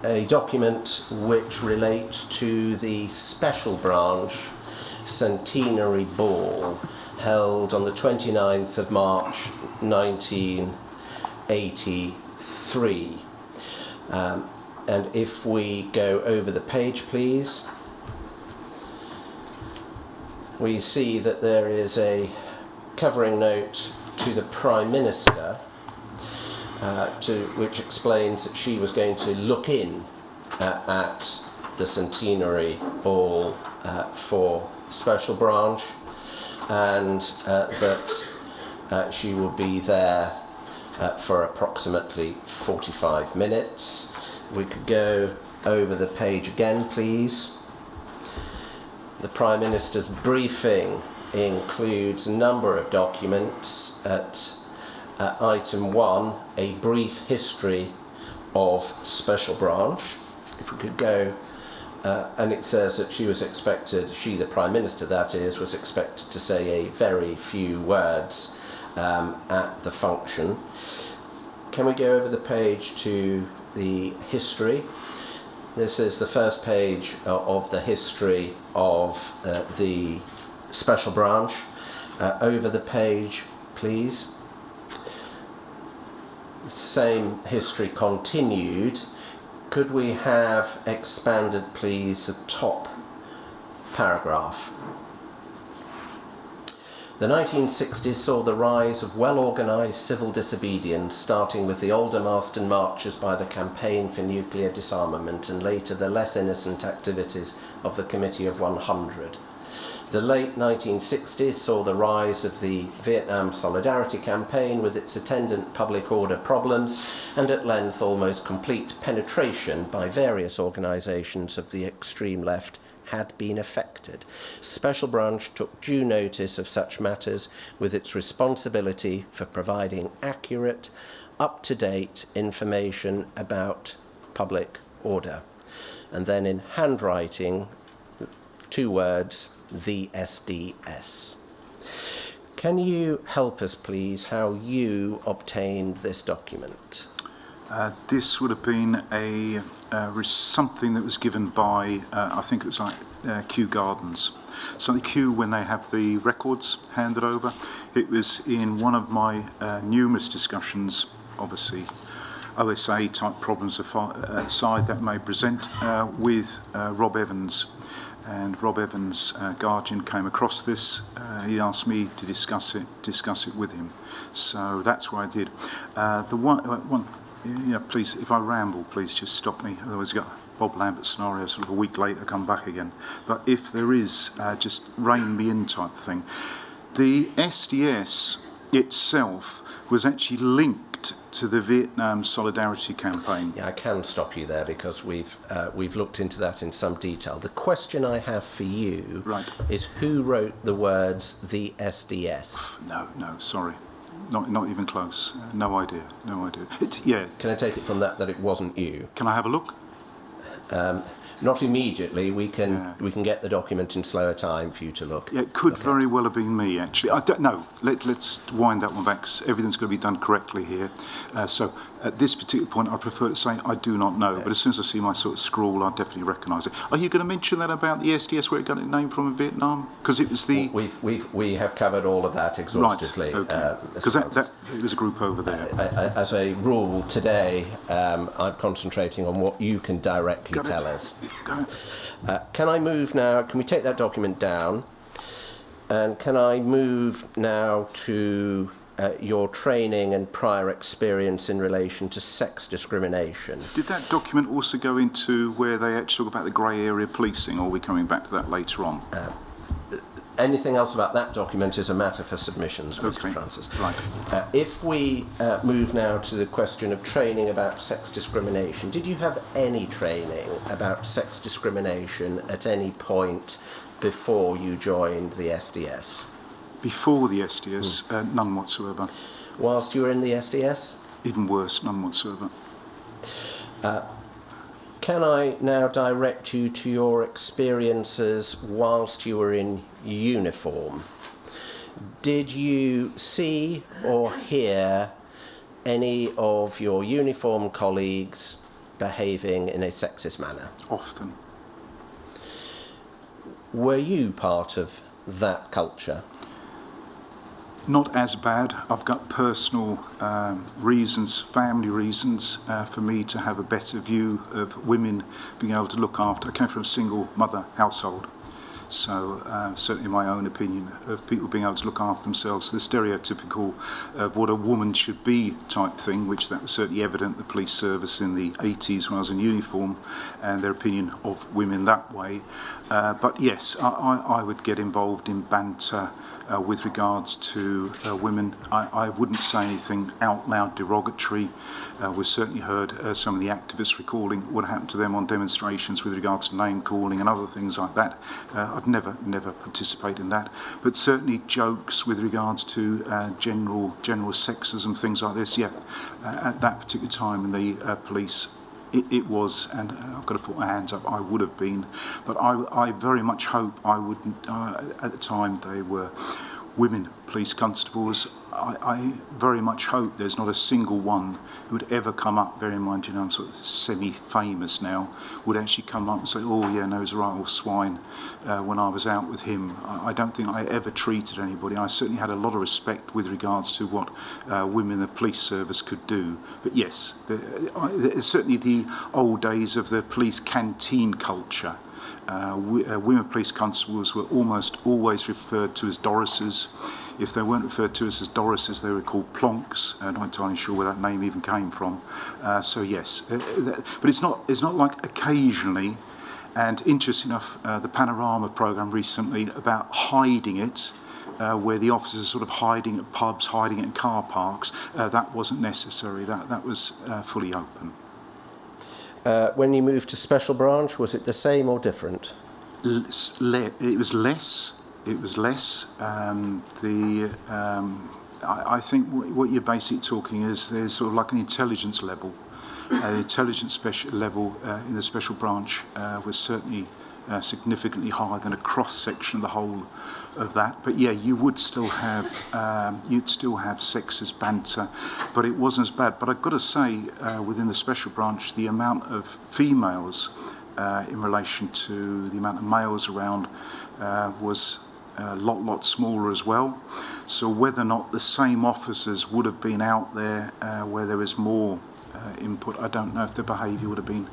a document which relates to the Special Branch Centenary Ball held on the 29th of March 1983. And if we go over the page, please, we see that there is a covering note to the Prime Minister which explains that she was going to look in at the Centenary Ball for Special Branch, and that she will be there for approximately 45 minutes. We could go over the page again, please. The Prime Minister's briefing includes a number of documents. At item 1, a brief history of Special Branch. If we could go, and it says that she was expected, she, the Prime Minister that is, was expected to say a very few words at the function. Can we go over the page to the history? This is the first page of the history of the Special Branch. Over the page, please. Same history continued. Could we have expanded, please, the top paragraph? The 1960s saw the rise of well-organised civil disobedience, starting with the Aldermaston marches by the Campaign for Nuclear Disarmament and later the less innocent activities of the Committee of 100. The late 1960s saw the rise of the Vietnam Solidarity Campaign with its attendant public order problems and at length almost complete penetration by various organisations of the extreme left had been affected. Special Branch took due notice of such matters with its responsibility for providing accurate, up-to-date information about public order. And then in handwriting, 2 words, the SDS. Can you help us, please, how you obtained this document? This would have been something that was given by, I think it was like Kew Gardens. So the Kew, when they have the records handed over, it was in one of my numerous discussions, obviously, OSA type problems aside that may present, with Rob Evans. And Rob Evans' guardian came across this. He asked me to discuss it with him. So that's what I did. Please, if I ramble, please just stop me. Otherwise, you've got Bob Lambert scenario, sort of a week later, come back again. But if there is, just rein me in type thing. The SDS itself was actually linked to the Vietnam Solidarity Campaign. Yeah, I can stop you there because we've looked into that in some detail. The question I have for you is who wrote the words the SDS? No, sorry. Not even close. No idea. Can I take it from that it wasn't you? Can I have a look? Not immediately. We can get the document in slower time for you to look. Yeah, it could very well have been me, actually. I don't know. Let's wind that one back, because everything's going to be done correctly here. So at this particular point, I prefer to say I do not know. But as soon as I see my sort of scrawl, I definitely recognise it. Are you going to mention that about the SDS, where it got its name from in Vietnam? Because it was the... We have covered all of that exhaustively. Right, okay. Because it was a group over there. As a rule today, I'm concentrating on what you can directly tell us. Can I move now? Can we take that document down? And can I move now to your training and prior experience in relation to sex discrimination? Did that document also go into where they actually talk about the grey area policing, or are we coming back to that later on? Anything else about that document is a matter for submissions, Mr. Francis. Right. If we move now to the question of training about sex discrimination, did you have any training about sex discrimination at any point before you joined the SDS? Before the SDS, none whatsoever. Whilst you were in the SDS? Even worse, none whatsoever. Can I now direct you to your experiences whilst you were in uniform? Did you see or hear any of your uniform colleagues behaving in a sexist manner? Often. Were you part of that culture? Not as bad. I've got personal reasons, family reasons, for me to have a better view of women being able to look after. I came from a single mother household, so certainly my own opinion of people being able to look after themselves, the stereotypical of what a woman should be type thing, which that was certainly evident the police service in the 80s when I was in uniform, and their opinion of women that way. But yes, I would get involved in banter with regards to women. I wouldn't say anything out loud derogatory. We've certainly heard some of the activists recalling what happened to them on demonstrations with regards to name calling and other things like that. I'd never participate in that. But certainly jokes with regards to general sexism, things like this. Yeah, at that particular time in the police, it was, and I've got to put my hands up, I would have been, but I very much hope I wouldn't, at the time they were women police constables, I very much hope there's not a single one who would ever come up, bear in mind, you know, I'm sort of semi-famous now, would actually come up and say, oh yeah, no, he's a right old swine, when I was out with him. I don't think I ever treated anybody. I certainly had a lot of respect with regards to what women in the police service could do. But yes, certainly the old days of the police canteen culture. Women police constables were almost always referred to as Dorises. If they weren't referred to as Dorises, they were called plonks. I'm not entirely sure where that name even came from. So yes, but it's not like occasionally. And interesting enough, the Panorama programme recently about hiding it, where the officers are sort of hiding at pubs, hiding it in car parks. That wasn't necessary. That was fully open. When you moved to Special Branch, was it the same or different? It was less. I think what you're basically talking is there's sort of like an intelligence level. The intelligence level in the Special Branch was certainly significantly higher than a cross-section of the whole of that. But yeah, you would still have sexist banter, but it wasn't as bad. But I've got to say, within the Special Branch, the amount of females in relation to the amount of males around was a lot smaller as well. So whether or not the same officers would have been out there where there was more input, I don't know if the behaviour would have been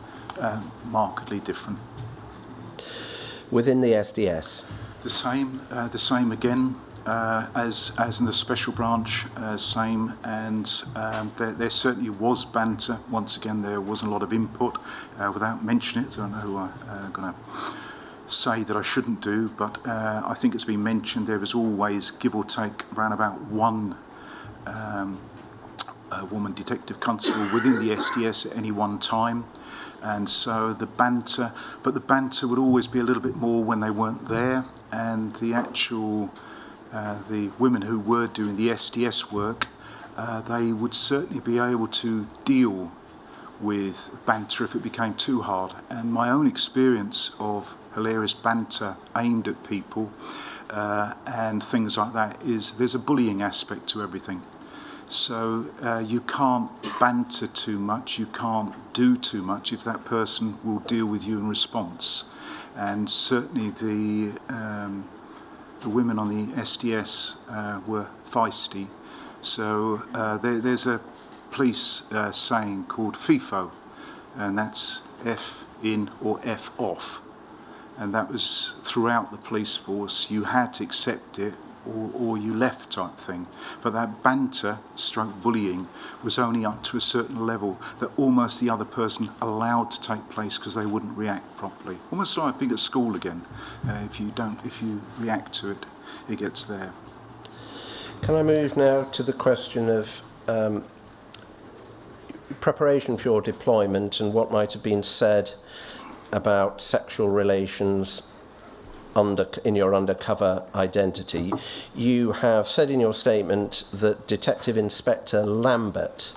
markedly different. Within the SDS? The same again as in the Special Branch, same, and there certainly was banter. Once again, there wasn't a lot of input. Without mentioning it, I don't know who I'm going to say that I shouldn't do, but I think it's been mentioned there was always, give or take, around about one woman detective constable within the SDS at any one time. And so the banter would always be a little bit more when they weren't there, and the actual the women who were doing the SDS work, they would certainly be able to deal with banter if it became too hard. And my own experience of hilarious banter aimed at people and things like that is there's a bullying aspect to everything. So you can't banter too much, you can't do too much if that person will deal with you in response. And certainly the women on the SDS were feisty. So there's a police saying called FIFO, and that's F in or F off. And that was throughout the police force. You had to accept it or you left type thing. But that banter stroke bullying was only up to a certain level that almost the other person allowed to take place because they wouldn't react properly. Almost like being at school again. If you react to it, it gets there. Can I move now to the question of preparation for your deployment and what might have been said about sexual relations in your undercover identity? You have said in your statement that Detective Inspector Lambert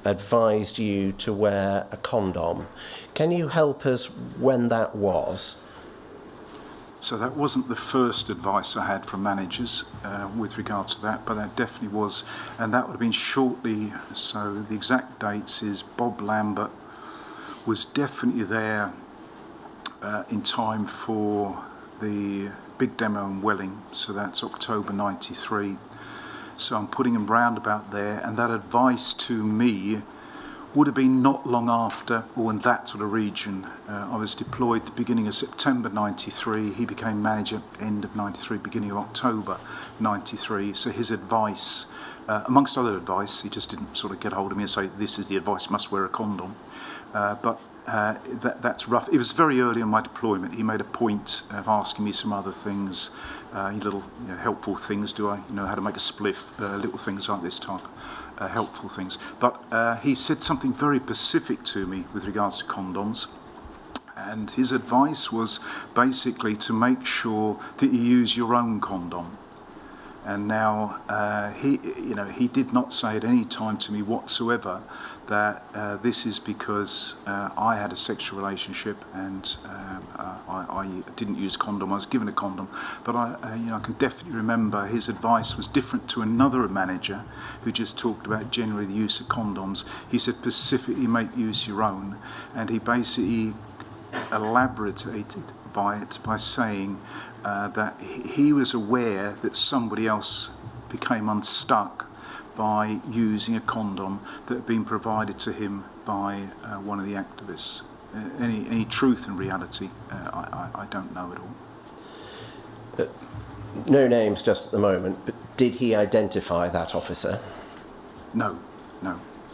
advised you to wear a condom. Can you help us when that was? So that wasn't the first advice I had from managers with regards to that, but that definitely was, and that would have been shortly, so the exact dates is Bob Lambert was definitely there in time for the big demo in Welling, so that's October 93. So I'm putting him round about there, and that advice to me would have been not long after, or in that sort of region. I was deployed at the beginning of September 93. He became manager end of 93, beginning of October 93. So his advice, amongst other advice, he just didn't sort of get hold of me and say, this is the advice, must wear a condom. That's rough. It was very early in my deployment. He made a point of asking me some other things, little helpful things. Do I know how to make a spliff? Little things like this type. Helpful things. But he said something very specific to me with regards to condoms. And his advice was basically to make sure that you use your own condom. And now he did not say at any time to me whatsoever that this is because I had a sexual relationship and I didn't use a condom. I was given a condom, but I can definitely remember his advice was different to another manager who just talked about generally the use of condoms. He said specifically make use your own, and he basically elaborated by saying that he was aware that somebody else became unstuck by using a condom that had been provided to him by one of the activists. Any truth and reality, I don't know at all. No names just at the moment, but did he identify that officer? No.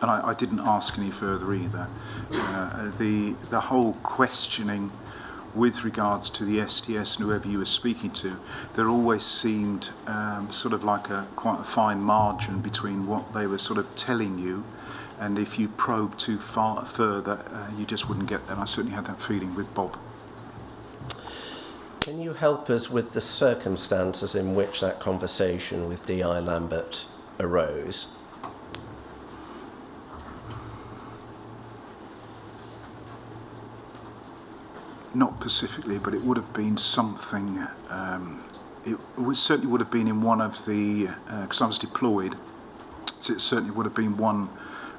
And I didn't ask any further either. The whole questioning with regards to the STS and whoever you were speaking to, there always seemed sort of like quite a fine margin between what they were sort of telling you, and if you probe too far further, you just wouldn't get there. And I certainly had that feeling with Bob. Can you help us with the circumstances in which that conversation with D.I. Lambert arose? Not specifically, but it would have been something. Certainly would have been in one of the, because I was deployed, so it certainly would have been one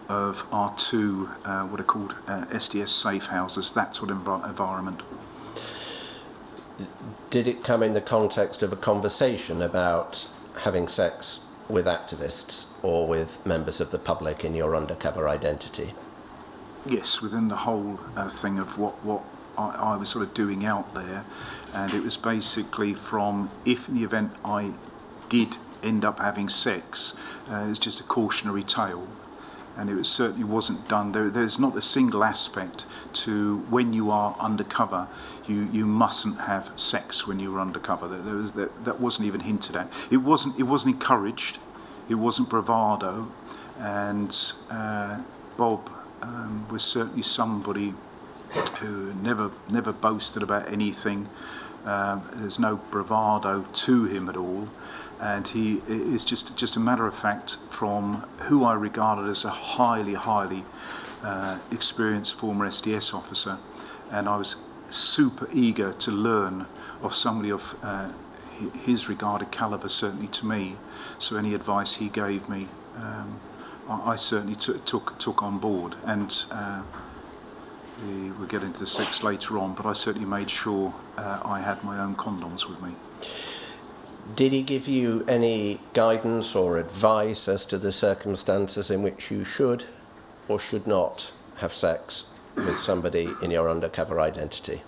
of our two, what are called SDS safe houses, that sort of environment. Did it come in the context of a conversation about having sex with activists or with members of the public in your undercover identity? Yes, within the whole thing of what I was sort of doing out there, and it was basically from, if in the event I did end up having sex, it was just a cautionary tale, and it certainly wasn't done. There's not a single aspect to when you are undercover, you mustn't have sex when you were undercover. That wasn't even hinted at. It wasn't encouraged. It wasn't bravado, and Bob was certainly somebody who never boasted about anything. There's no bravado to him at all, and he is just a matter of fact from who I regarded as a highly experienced former SDS officer, and I was super eager to learn of somebody of his regarded calibre, certainly to me. So any advice he gave me, I certainly took on board, and we'll get into the sex later on, but I certainly made sure I had my own condoms with me. Did he give you any guidance or advice as to the circumstances in which you should or should not have sex with somebody in your undercover identity?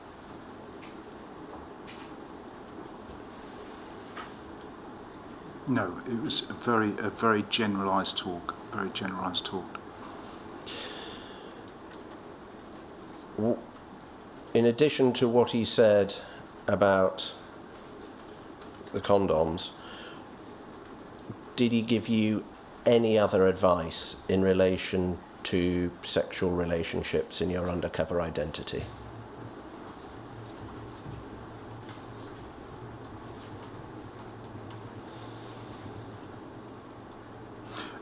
No, it was a very generalised talk. In addition to what he said about the condoms, did he give you any other advice in relation to sexual relationships in your undercover identity?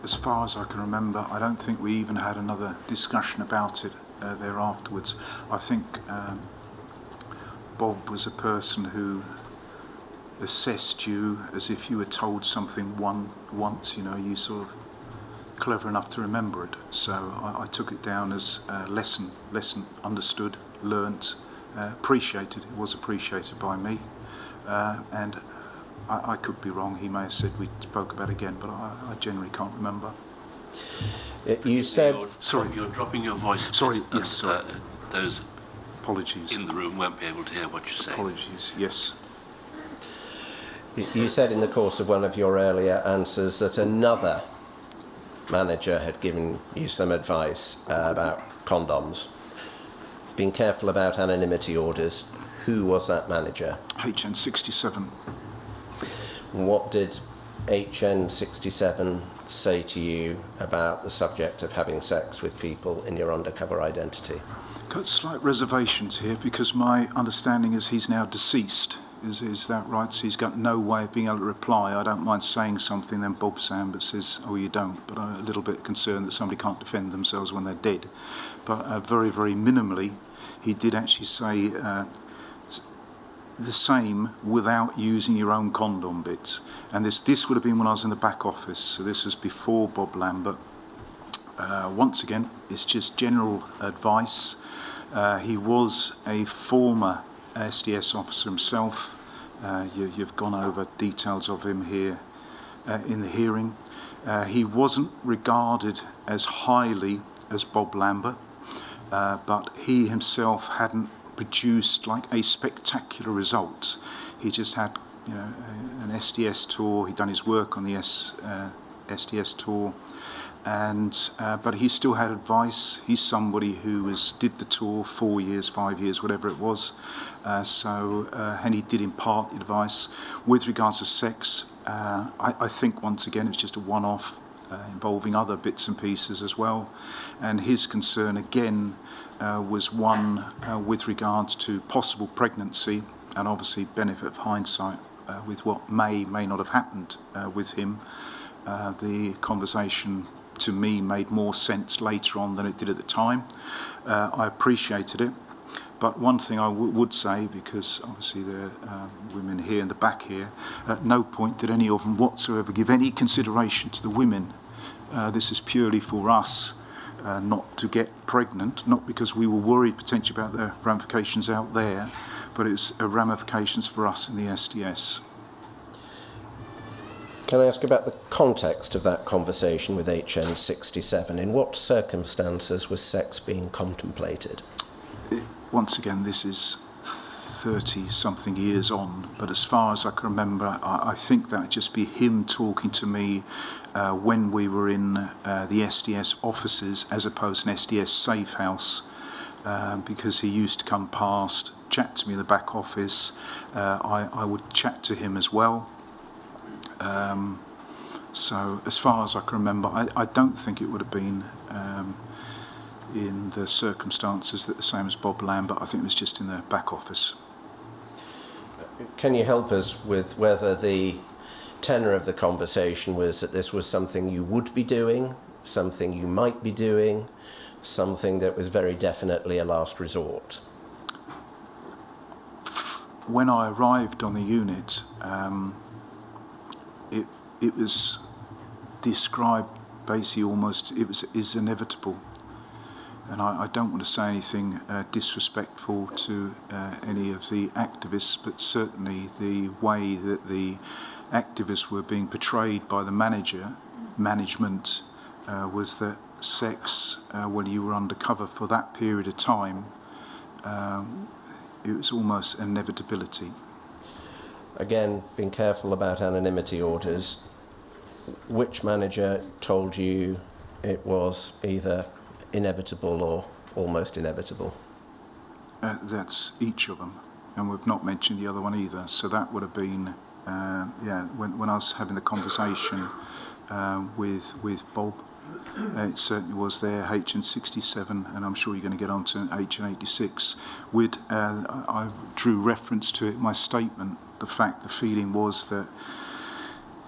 As far as I can remember, I don't think we even had another discussion about it there afterwards. I think Bob was a person who assessed you as if you were told something once, you sort of clever enough to remember it. So I took it down as a lesson understood, learnt, appreciated. It was appreciated by me, and I could be wrong. He may have said we spoke about it again, but I generally can't remember. You said... Sorry. You're dropping your voice. Sorry, yes, sorry. Those Apologies. in the room won't be able to hear what you say. Apologies, yes. You said in the course of one of your earlier answers that another manager had given you some advice about condoms. Being careful about anonymity orders. Who was that manager? HN67. What did HN67 say to you about the subject of having sex with people in your undercover identity? Got slight reservations here because my understanding is he's now deceased. Is that right? So he's got no way of being able to reply. I don't mind saying something, then Bob Sambert says, oh, you don't. But I'm a little bit concerned that somebody can't defend themselves when they're dead. But very, very minimally, he did actually say the same without using your own condom bits. And this would have been when I was in the back office. So this was before Bob Lambert. Once again, it's just general advice. He was a former SDS officer himself. You've gone over details of him here in the hearing. He wasn't regarded as highly as Bob Lambert, but he himself hadn't produced like a spectacular result. He just had, an SDS tour. He'd done his work on the SDS tour. But he still had advice. He's somebody who did the tour 4 years, 5 years, whatever it was. And he did impart advice. With regards to sex, I think once again it's just a one-off involving other bits and pieces as well. And his concern again was one with regards to possible pregnancy and obviously benefit of hindsight with what may not have happened with him. The conversation to me made more sense later on than it did at the time. I appreciated it, but one thing I would say, because obviously there are women here in the back here, at no point did any of them whatsoever give any consideration to the women. This is purely for us not to get pregnant, not because we were worried potentially about the ramifications out there, but it's ramifications for us in the SDS. Can I ask about the context of that conversation with HN67? In what circumstances was sex being contemplated? Once again, this is 30-something years on, but as far as I can remember, I think that would just be him talking to me when we were in the SDS offices as opposed to an SDS safe house, because he used to come past, chat to me in the back office. I would chat to him as well. So as far as I can remember, I don't think it would have been in the circumstances that the same as Bob Lambert. I think it was just in the back office. Can you help us with whether the tenor of the conversation was that this was something you would be doing, something you might be doing, something that was very definitely a last resort? When I arrived on the unit, it was described basically almost is inevitable. And I don't want to say anything disrespectful to any of the activists, but certainly the way that the activists were being portrayed by the management was that sex, when you were undercover for that period of time, it was almost an inevitability. Again, being careful about anonymity orders, which manager told you it was either inevitable or almost inevitable? That's each of them, and we've not mentioned the other one either. So that would have been, when I was having the conversation with Bob, it certainly was there, HN67, and I'm sure you're going to get on to HN86. I drew reference to it in my statement. The feeling was that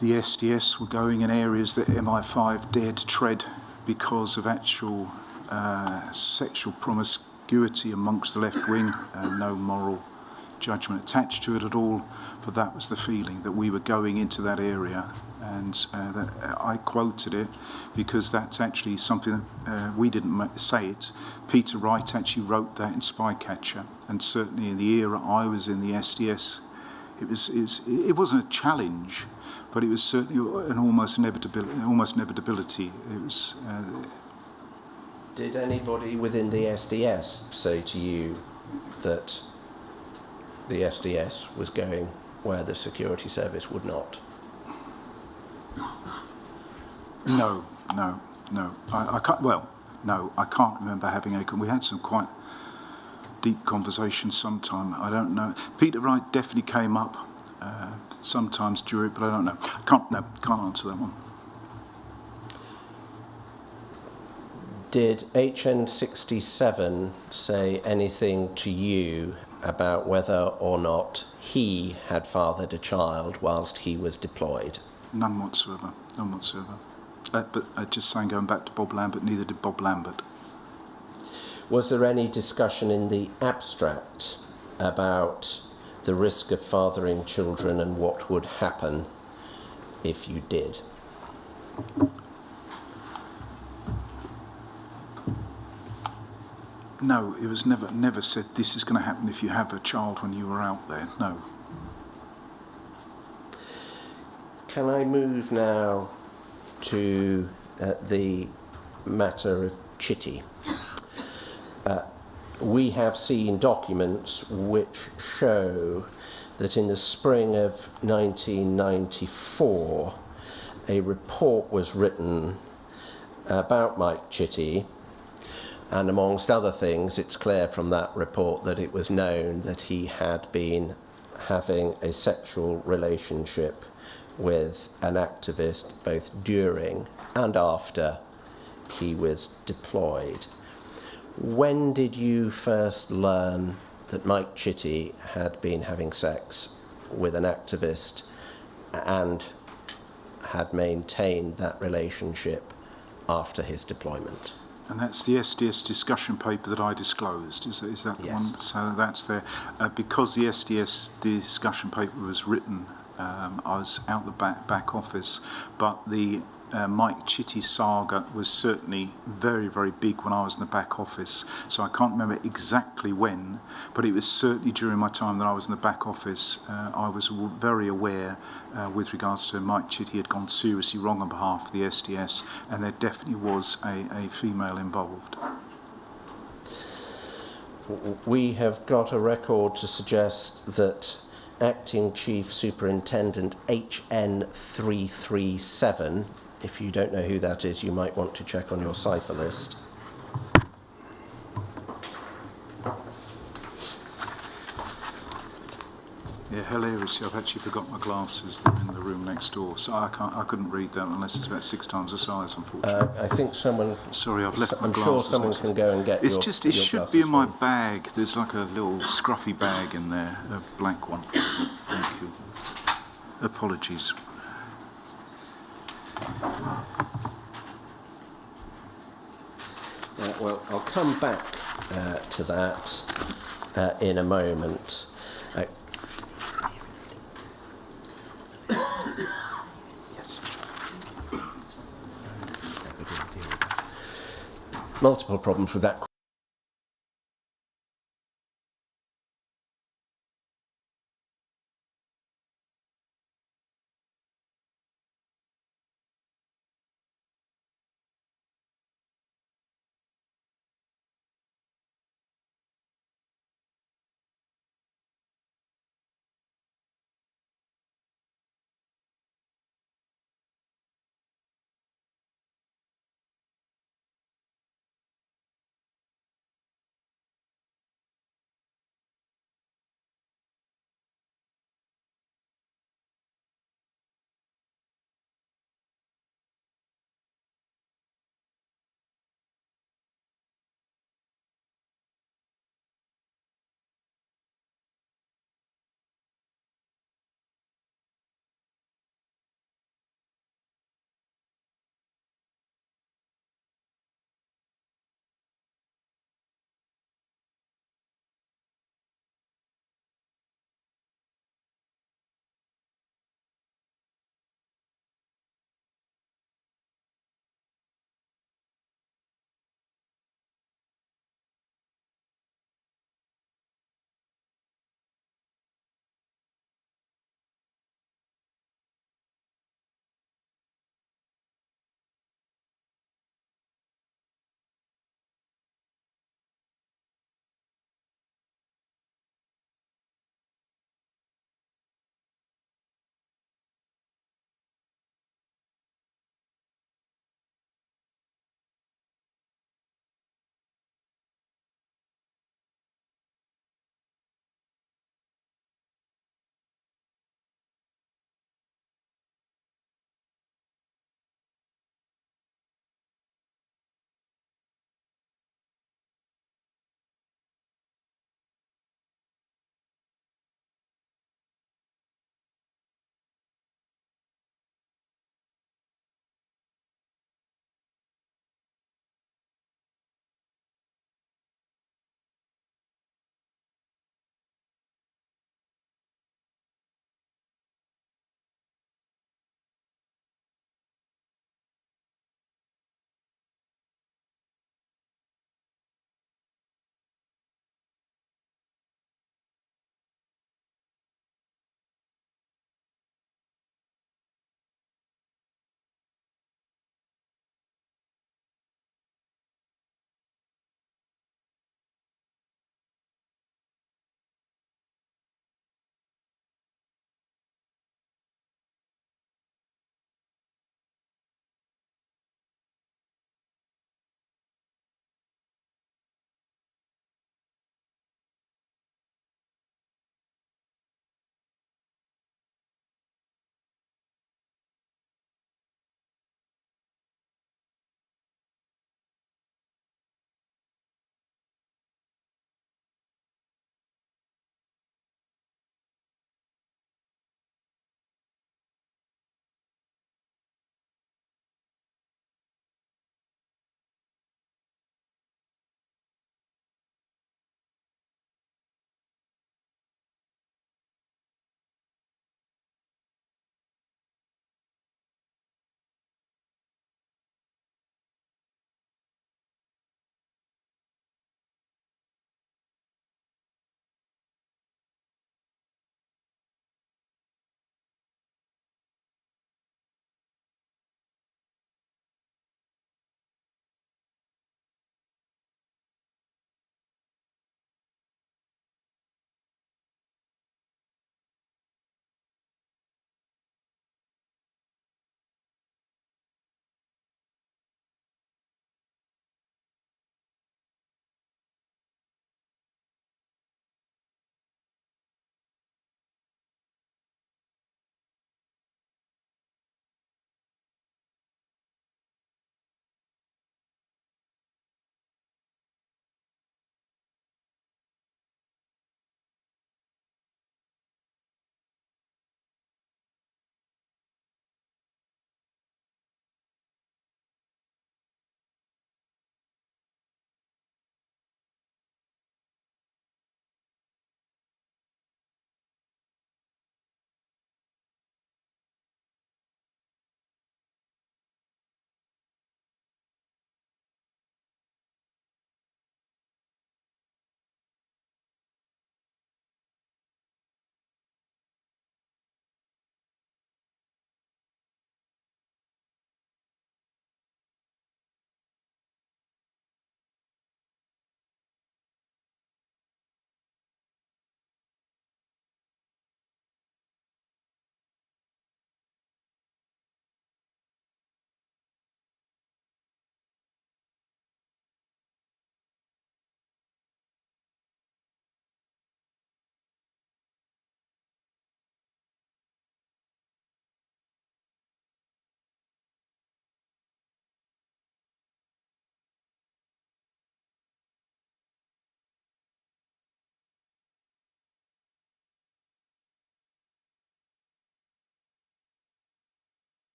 the SDS were going in areas that MI5 dared to tread because of actual sexual promiscuity amongst the left wing, no moral judgment attached to it at all, but that was the feeling, that we were going into that area. And that I quoted it because that's actually something that we didn't say it. Peter Wright actually wrote that in Spycatcher, and certainly in the era I was in the SDS, it wasn't a challenge, but it was certainly an almost inevitability. It was. Did anybody within the SDS say to you that the SDS was going where the security service would not? No. I can't. Well, no, I can't remember having a. We had some quite deep conversations sometime. I don't know. Peter Wright definitely came up sometimes during, but I don't know. Can't answer that one. Did HN67 say anything to you about whether or not he had fathered a child whilst he was deployed? None whatsoever. But just saying, going back to Bob Lambert, neither did Bob Lambert. Was there any discussion in the abstract about the risk of fathering children and what would happen if you did? No, it was never said this is going to happen if you have a child when you were out there. No. Can I move now to the matter of Chitty? We have seen documents which show that in the spring of 1994, a report was written about Mike Chitty, and amongst other things, it's clear from that report that it was known that he had been having a sexual relationship with an activist both during and after he was deployed. When did you first learn that Mike Chitty had been having sex with an activist and had maintained that relationship after his deployment? And that's the SDS discussion paper that I disclosed. Is that the Yes. one? So that's there. Because the SDS discussion paper was written, I was out the back office, but the Mike Chitty saga was certainly very, very big when I was in the back office. So I can't remember exactly when, but it was certainly during my time that I was in the back office. I was very aware with regards to Mike Chitty had gone seriously wrong on behalf of the SDS, and there definitely was a female involved. We have got a record to suggest that Acting Chief Superintendent HN337, if you don't know who that is, you might want to check on your cipher list. Yeah, hilariously, I've actually forgot my glasses. They're in the room next door, so I couldn't read that unless it's about 6 times the size, unfortunately. I think someone... Sorry, I've left my I'm glasses. sure someone can go and get It's your just, it your should glasses be in my for you. bag. There's like a little scruffy bag in there, a blank one. Thank you. Apologies. Well, I'll come back to that in a moment. Multiple problems with that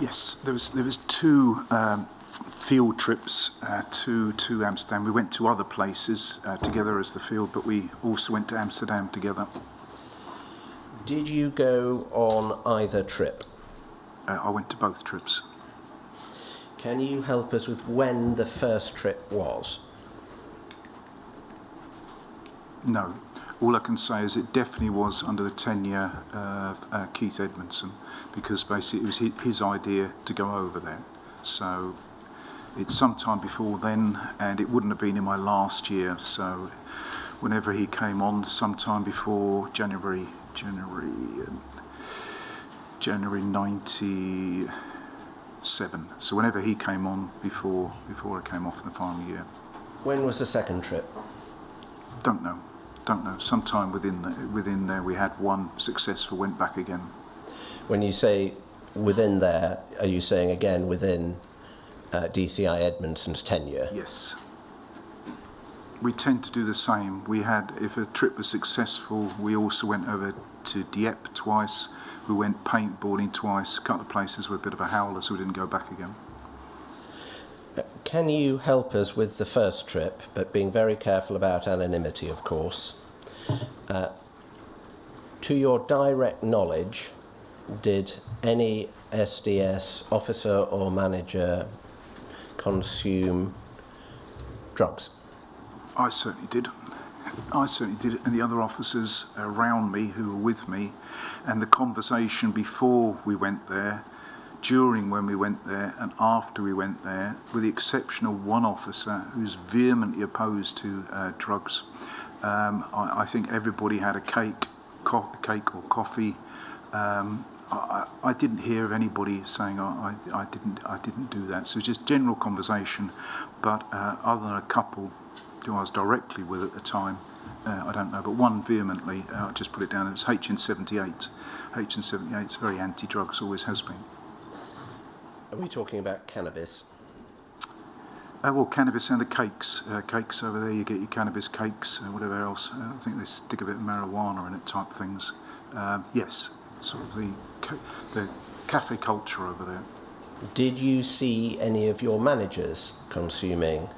Yes, there was two field trips to Amsterdam. We went to other places together as the field, but we also went to Amsterdam together. Did you go on either trip? I went to both trips. Can you help us with when the first trip was? No. All I can say is it definitely was under the tenure of Keith Edmondson, because basically it was his idea to go over there. So it's sometime before then, and it wouldn't have been in my last year. So whenever he came on, sometime before January 97. So whenever he came on before I came off in the final year. When was the second trip? Don't know. Sometime within there, we had one successful, went back again. When you say within there, are you saying again within DCI Edmondson's tenure? Yes. We tend to do the same. We had, if a trip was successful, we also went over to Dieppe twice. We went paintballing twice. A couple of places were a bit of a howler, so we didn't go back again. Can you help us with the first trip, but being very careful about anonymity, of course? To your direct knowledge, did any SDS officer or manager consume drugs? I certainly did, and the other officers around me who were with me, and the conversation before we went there, during when we went there, and after we went there, with the exception of one officer who's vehemently opposed to drugs. I think everybody had a cake or coffee. I didn't hear of anybody saying I didn't do that. So it was just general conversation. But other than a couple who I was directly with at the time, I don't know. But one vehemently, I'll just put it down. It was HN78. HN78 is very anti-drugs, always has been. Are we talking about cannabis? Well, cannabis and the cakes. Cakes over there, you get your cannabis cakes, whatever else. I think they stick a bit of marijuana in it type things. Yes, sort of the cafe culture over there. Did you see any of your managers consuming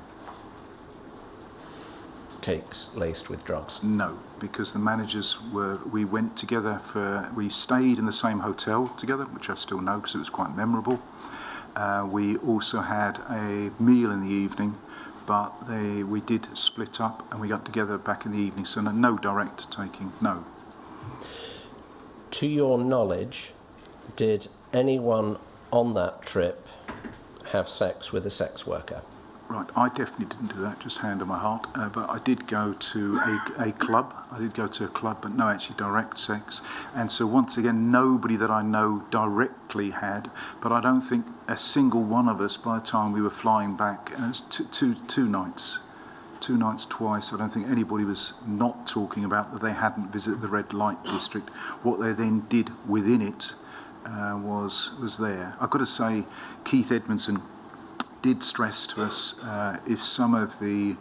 cakes laced with drugs? No, because the managers we went together we stayed in the same hotel together, which I still know because it was quite memorable. We also had a meal in the evening, but we did split up and we got together back in the evening, so no direct taking, no. To your knowledge, did anyone on that trip have sex with a sex worker? Right, I definitely didn't do that, just hand on my heart, but I did go to a club. I did go to a club, but no actually direct sex. And so once again, nobody that I know directly had, but I don't think a single one of us by the time we were flying back, and it was two nights twice, I don't think anybody was not talking about that they hadn't visited the red light district. What they then did within it was there. I've got to say, Keith Edmondson did stress to us if some of the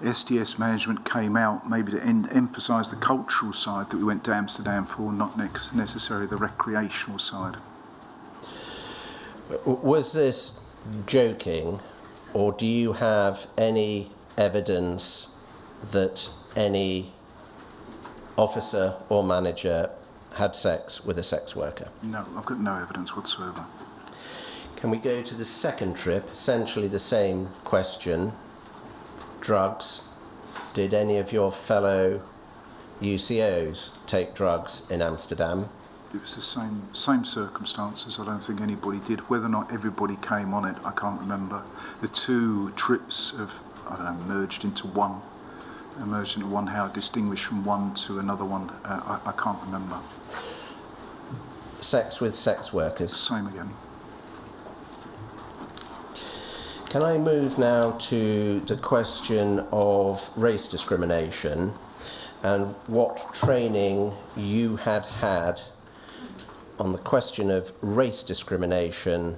SDS management came out, maybe to emphasise the cultural side that we went to Amsterdam for, not necessarily the recreational side. Was this joking, or do you have any evidence that any officer or manager had sex with a sex worker? No, I've got no evidence whatsoever. Can we go to the second trip? Essentially the same question. Drugs. Did any of your fellow UCOs take drugs in Amsterdam? It was the same circumstances. I don't think anybody did. Whether or not everybody came on it, I can't remember. The two trips merged into one. How distinguished from one to another one, I can't remember. Sex with sex workers? Same again. Can I move now to the question of race discrimination and what training you had on the question of race discrimination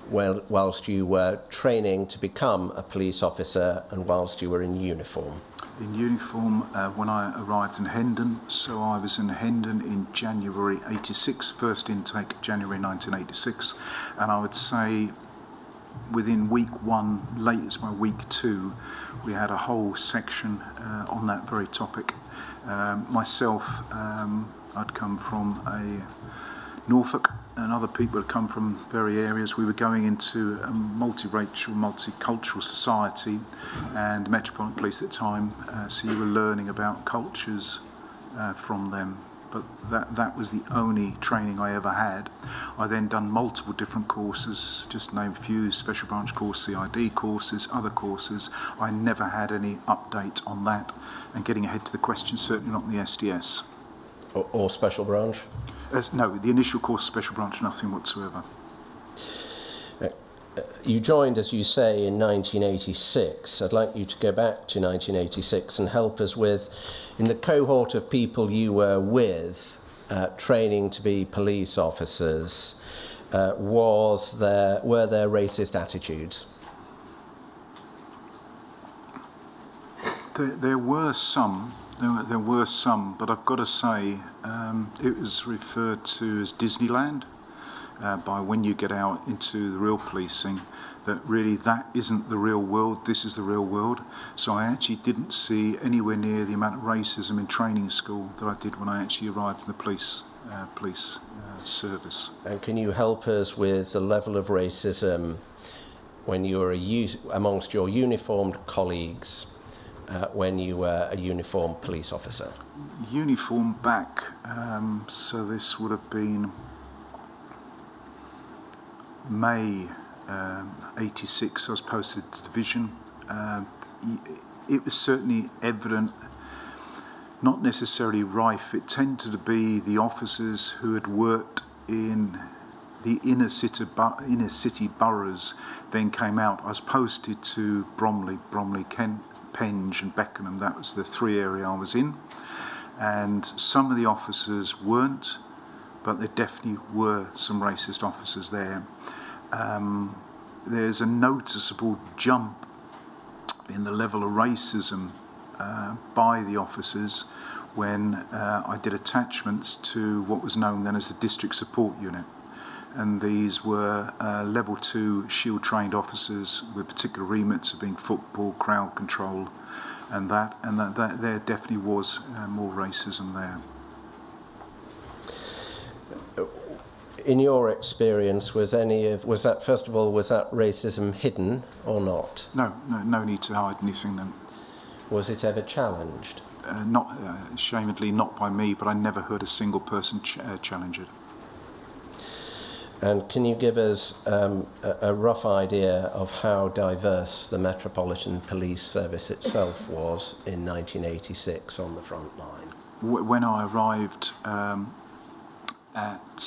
whilst you were training to become a police officer and whilst you were in uniform? In uniform when I arrived in Hendon, so I was in Hendon in January 86, first intake January 1986, and I would say within week one, latest by week two, we had a whole section on that very topic. Myself, I'd come from Norfolk, and other people had come from various areas. We were going into a multiracial, multicultural society, and Metropolitan Police at the time, so you were learning about cultures from them. But that was the only training I ever had. I then done multiple different courses, just to name a few: special branch course, CID courses, other courses. I never had any update on that. And getting ahead to the question, certainly not in the SDS. Or special branch? No, the initial course, special branch, nothing whatsoever. You joined, as you say, in 1986. I'd like you to go back to 1986 and help us with, in the cohort of people you were with, training to be police officers, were there racist attitudes? There were some. There were some, but I've got to say, it was referred to as Disneyland by when you get out into the real policing, that really that isn't the real world, this is the real world. So I actually didn't see anywhere near the amount of racism in training school that I did when I actually arrived in the police service. And can you help us with the level of racism when you were amongst your uniformed colleagues when you were a uniformed police officer? Uniform back, so this would have been May 86. I was posted to division. It was certainly evident, not necessarily rife. It tended to be the officers who had worked in the inner city boroughs then came out. I was posted to Bromley, Kent, Penge and Beckenham. That was the three area I was in, and some of the officers weren't, but there definitely were some racist officers there. There's a noticeable jump in the level of racism by the officers when I did attachments to what was known then as the District Support Unit. And these were level 2 shield trained officers with particular remits of being football, crowd control, and that there definitely was more racism there. In your experience, was that racism hidden or not? No need to hide anything then. Was it ever challenged? Not, ashamedly, not by me, but I never heard a single person challenge it. And can you give us a rough idea of how diverse the Metropolitan Police Service itself was in 1986 on the front line? When I arrived at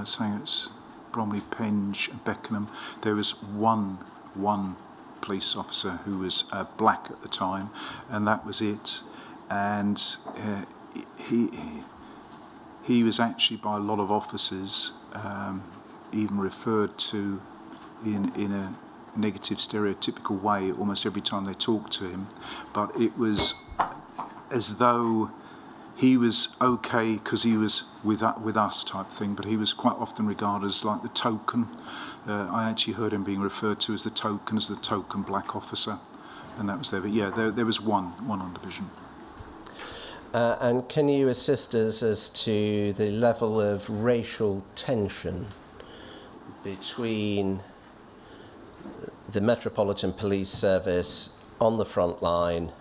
saying it's Bromley, Penge and Beckenham, there was one police officer who was black at the time, and that was it. And he was actually by a lot of officers even referred to in a negative, stereotypical way almost every time they talked to him. But it was as though he was okay because he was with us type thing, but he was quite often regarded as like the token. I actually heard him being referred to as the token black officer, and that was there. But yeah, there was one on division. And can you assist us as to the level of racial tension between the Metropolitan Police Service on the front line,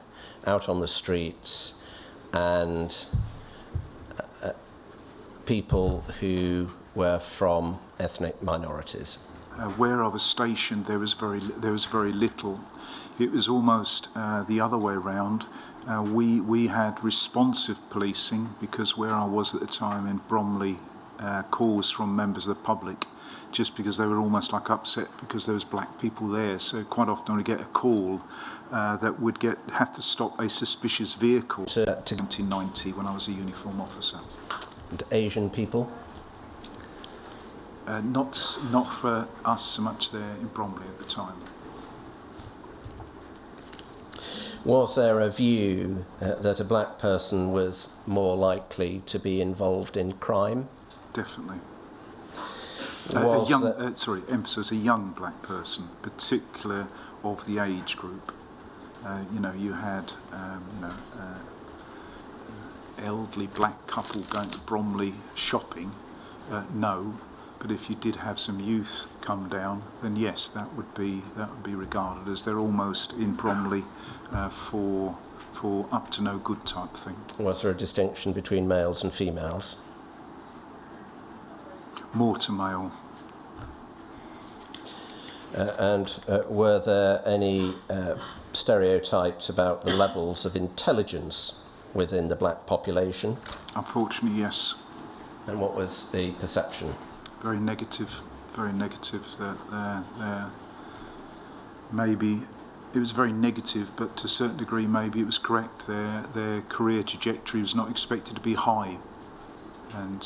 out on the streets, and people who were from ethnic minorities? Where I was stationed, there was very little. It was almost the other way around. We had responsive policing because where I was at the time in Bromley, calls from members of the public, just because they were almost like upset because there was black people there. So quite often I get a call that would have to stop a suspicious vehicle. 1990 when I was a uniform officer. And Asian people? Not for us so much there in Bromley at the time. Was there a view that a black person was more likely to be involved in crime? Definitely. Was Emphasis a young black person, particular of the age group. You had elderly black couple going to Bromley shopping. No, but if you did have some youth come down, then yes, that would be regarded as they're almost in Bromley for up to no good type thing. Was there a distinction between males and females? More to male. And were there any stereotypes about the levels of intelligence within the black population? Unfortunately, yes. And what was the perception? Very negative. That maybe it was very negative, but to a certain degree, maybe it was correct. Their career trajectory was not expected to be high, and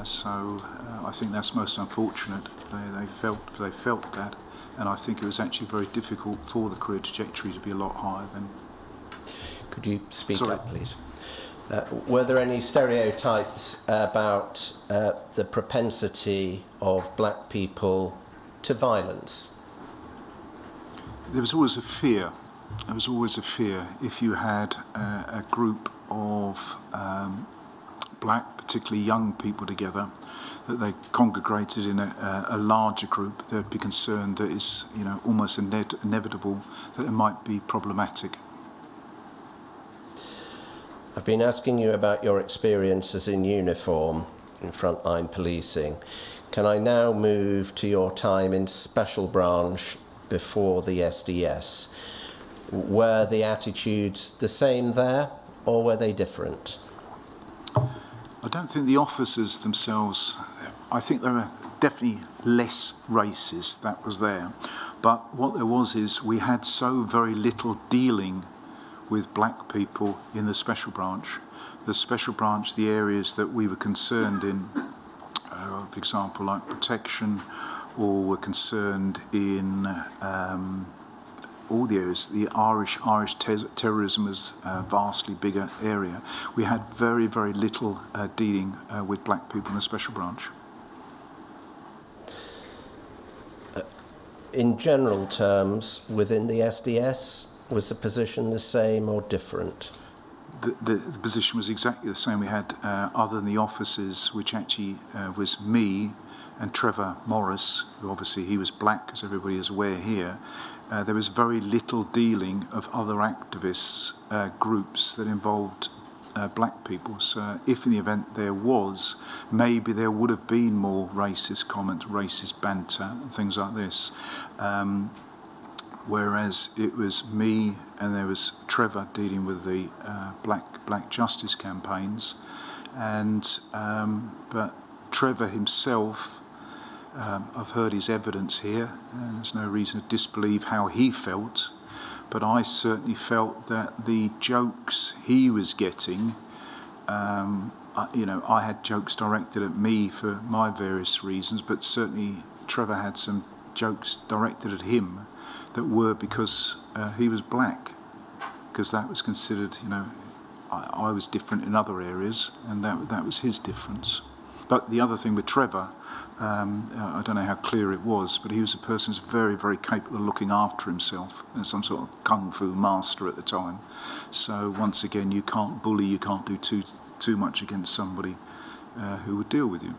so I think that's most unfortunate. They felt that, and I think it was actually very difficult for the career trajectory to be a lot higher than. Could you speak up, please? Were there any stereotypes about the propensity of black people to violence? There was always a fear. If you had a group of black, particularly young people together, that they congregated in a larger group, they'd be concerned that it's almost inevitable that it might be problematic. I've been asking you about your experiences in uniform in frontline policing. Can I now move to your time in special branch before the SDS? Were the attitudes the same there, or were they different? I don't think the officers themselves, I think there were definitely less racist, that was there. But what there was is we had so very little dealing with black people in the special branch. The special branch, the areas that we were concerned in, for example, like protection, or were concerned in all the areas. The Irish terrorism was a vastly bigger area. We had very, very little dealing with black people in the special branch. In general terms, within the SDS, was the position the same or different? The position was exactly the same. We had, other than the officers, which actually was me and Trevor Morris, who obviously he was black, as everybody is aware here. There was very little dealing of other activists, groups that involved black people. So if in the event there was, maybe there would have been more racist comments, racist banter, and things like this. Whereas it was me and there was Trevor dealing with the black justice campaigns, and but Trevor himself, I've heard his evidence here, and there's no reason to disbelieve how he felt, but I certainly felt that the jokes he was getting, I had jokes directed at me for my various reasons, but certainly Trevor had some jokes directed at him that were because he was black, because that was considered, I was different in other areas, and that was his difference. But the other thing with Trevor, I don't know how clear it was, but he was a person who's very, very capable of looking after himself, and some sort of kung fu master at the time. So once again, you can't bully, you can't do too much against somebody who would deal with you.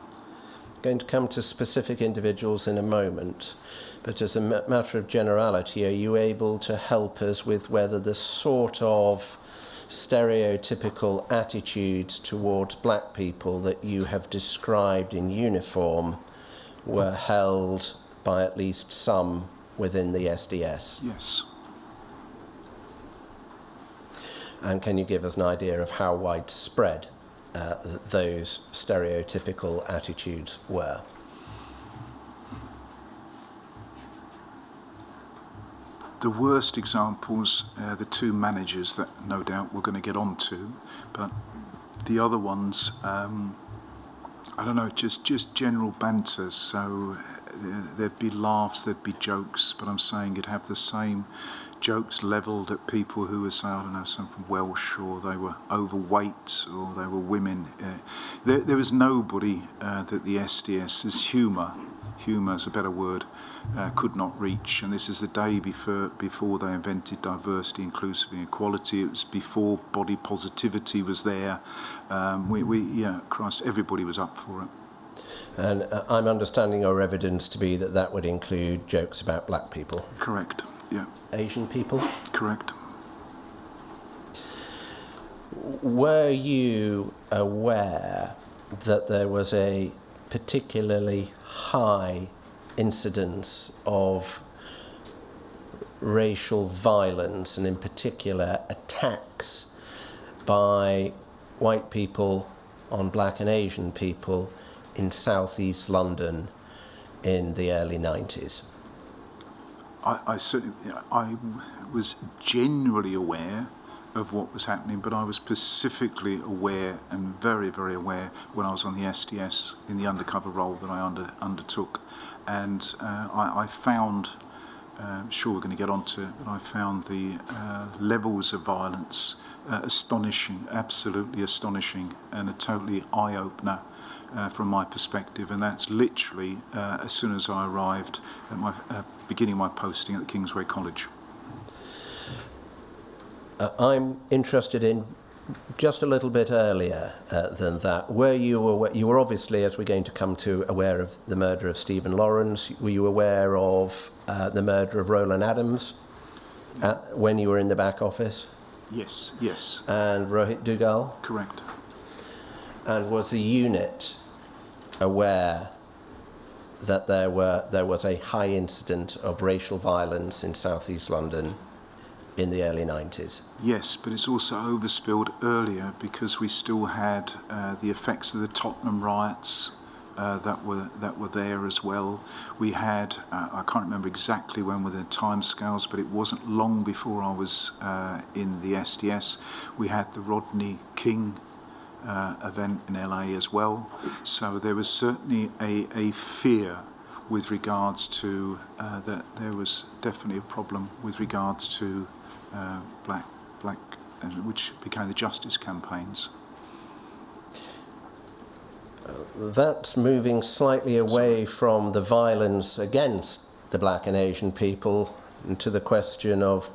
Going to come to specific individuals in a moment, but as a matter of generality, are you able to help us with whether the sort of stereotypical attitudes towards black people that you have described in uniform were held by at least some within the SDS? Yes. And can you give us an idea of how widespread those stereotypical attitudes were? The worst examples, the two managers that no doubt we're going to get on to, but the other ones, I don't know, just general banter. So there'd be laughs, there'd be jokes, but I'm saying you'd have the same jokes levelled at people who were, say, I don't know, some from Welsh, or they were overweight, or they were women. There was nobody that the SDS's humour is a better word, could not reach. And this is the day before they invented diversity, inclusivity, and equality. It was before body positivity was there. Christ, everybody was up for it. And I'm understanding your evidence to be that would include jokes about black people. Correct, yeah. Asian people? Correct. Were you aware that there was a particularly high incidence of racial violence, and in particular attacks by white people on black and Asian people in southeast London in the early 90s? I was generally aware of what was happening, but I was specifically aware, and very, very aware, when I was on the SDS in the undercover role that I undertook. And I found, sure we're going to get onto it, but I found the levels of violence astonishing, absolutely astonishing, and a totally eye-opener from my perspective. And that's literally as soon as I arrived at my beginning my posting at the Kingsway College. I'm interested in just a little bit earlier than that. Were you aware, you were obviously, as we're going to come to, aware of the murder of Stephen Lawrence. Were you aware of the murder of Roland Adams when you were in the back office? Yes. And Rohit Dugal? Correct. And was the unit aware that there was a high incident of racial violence in southeast London in the early 90s? Yes, but it's also overspilled earlier because we still had the effects of the Tottenham riots that were there as well. We had, I can't remember exactly when were the timescales, but it wasn't long before I was in the SDS. We had the Rodney King event in LA as well. So there was certainly a fear with regards to that there was definitely a problem with regards to black, which became the justice campaigns. That's moving slightly away from the violence against the black and Asian people into the question of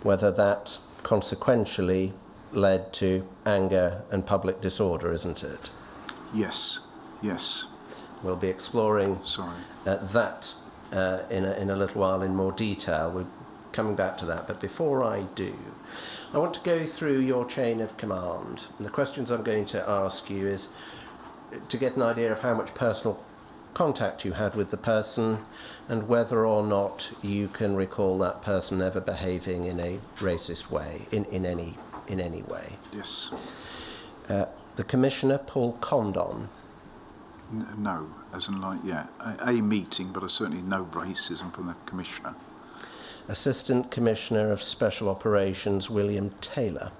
whether that consequentially led to anger and public disorder, isn't it? Yes. We'll be exploring that in a little while in more detail. We're coming back to that, but before I do, I want to go through your chain of command. And the questions I'm going to ask you is to get an idea of how much personal contact you had with the person and whether or not you can recall that person ever behaving in a racist way, in any way. Yes. The Commissioner, Paul Condon. No, as in a meeting, but certainly no racism from the Commissioner. Assistant Commissioner of Special Operations, William Taylor.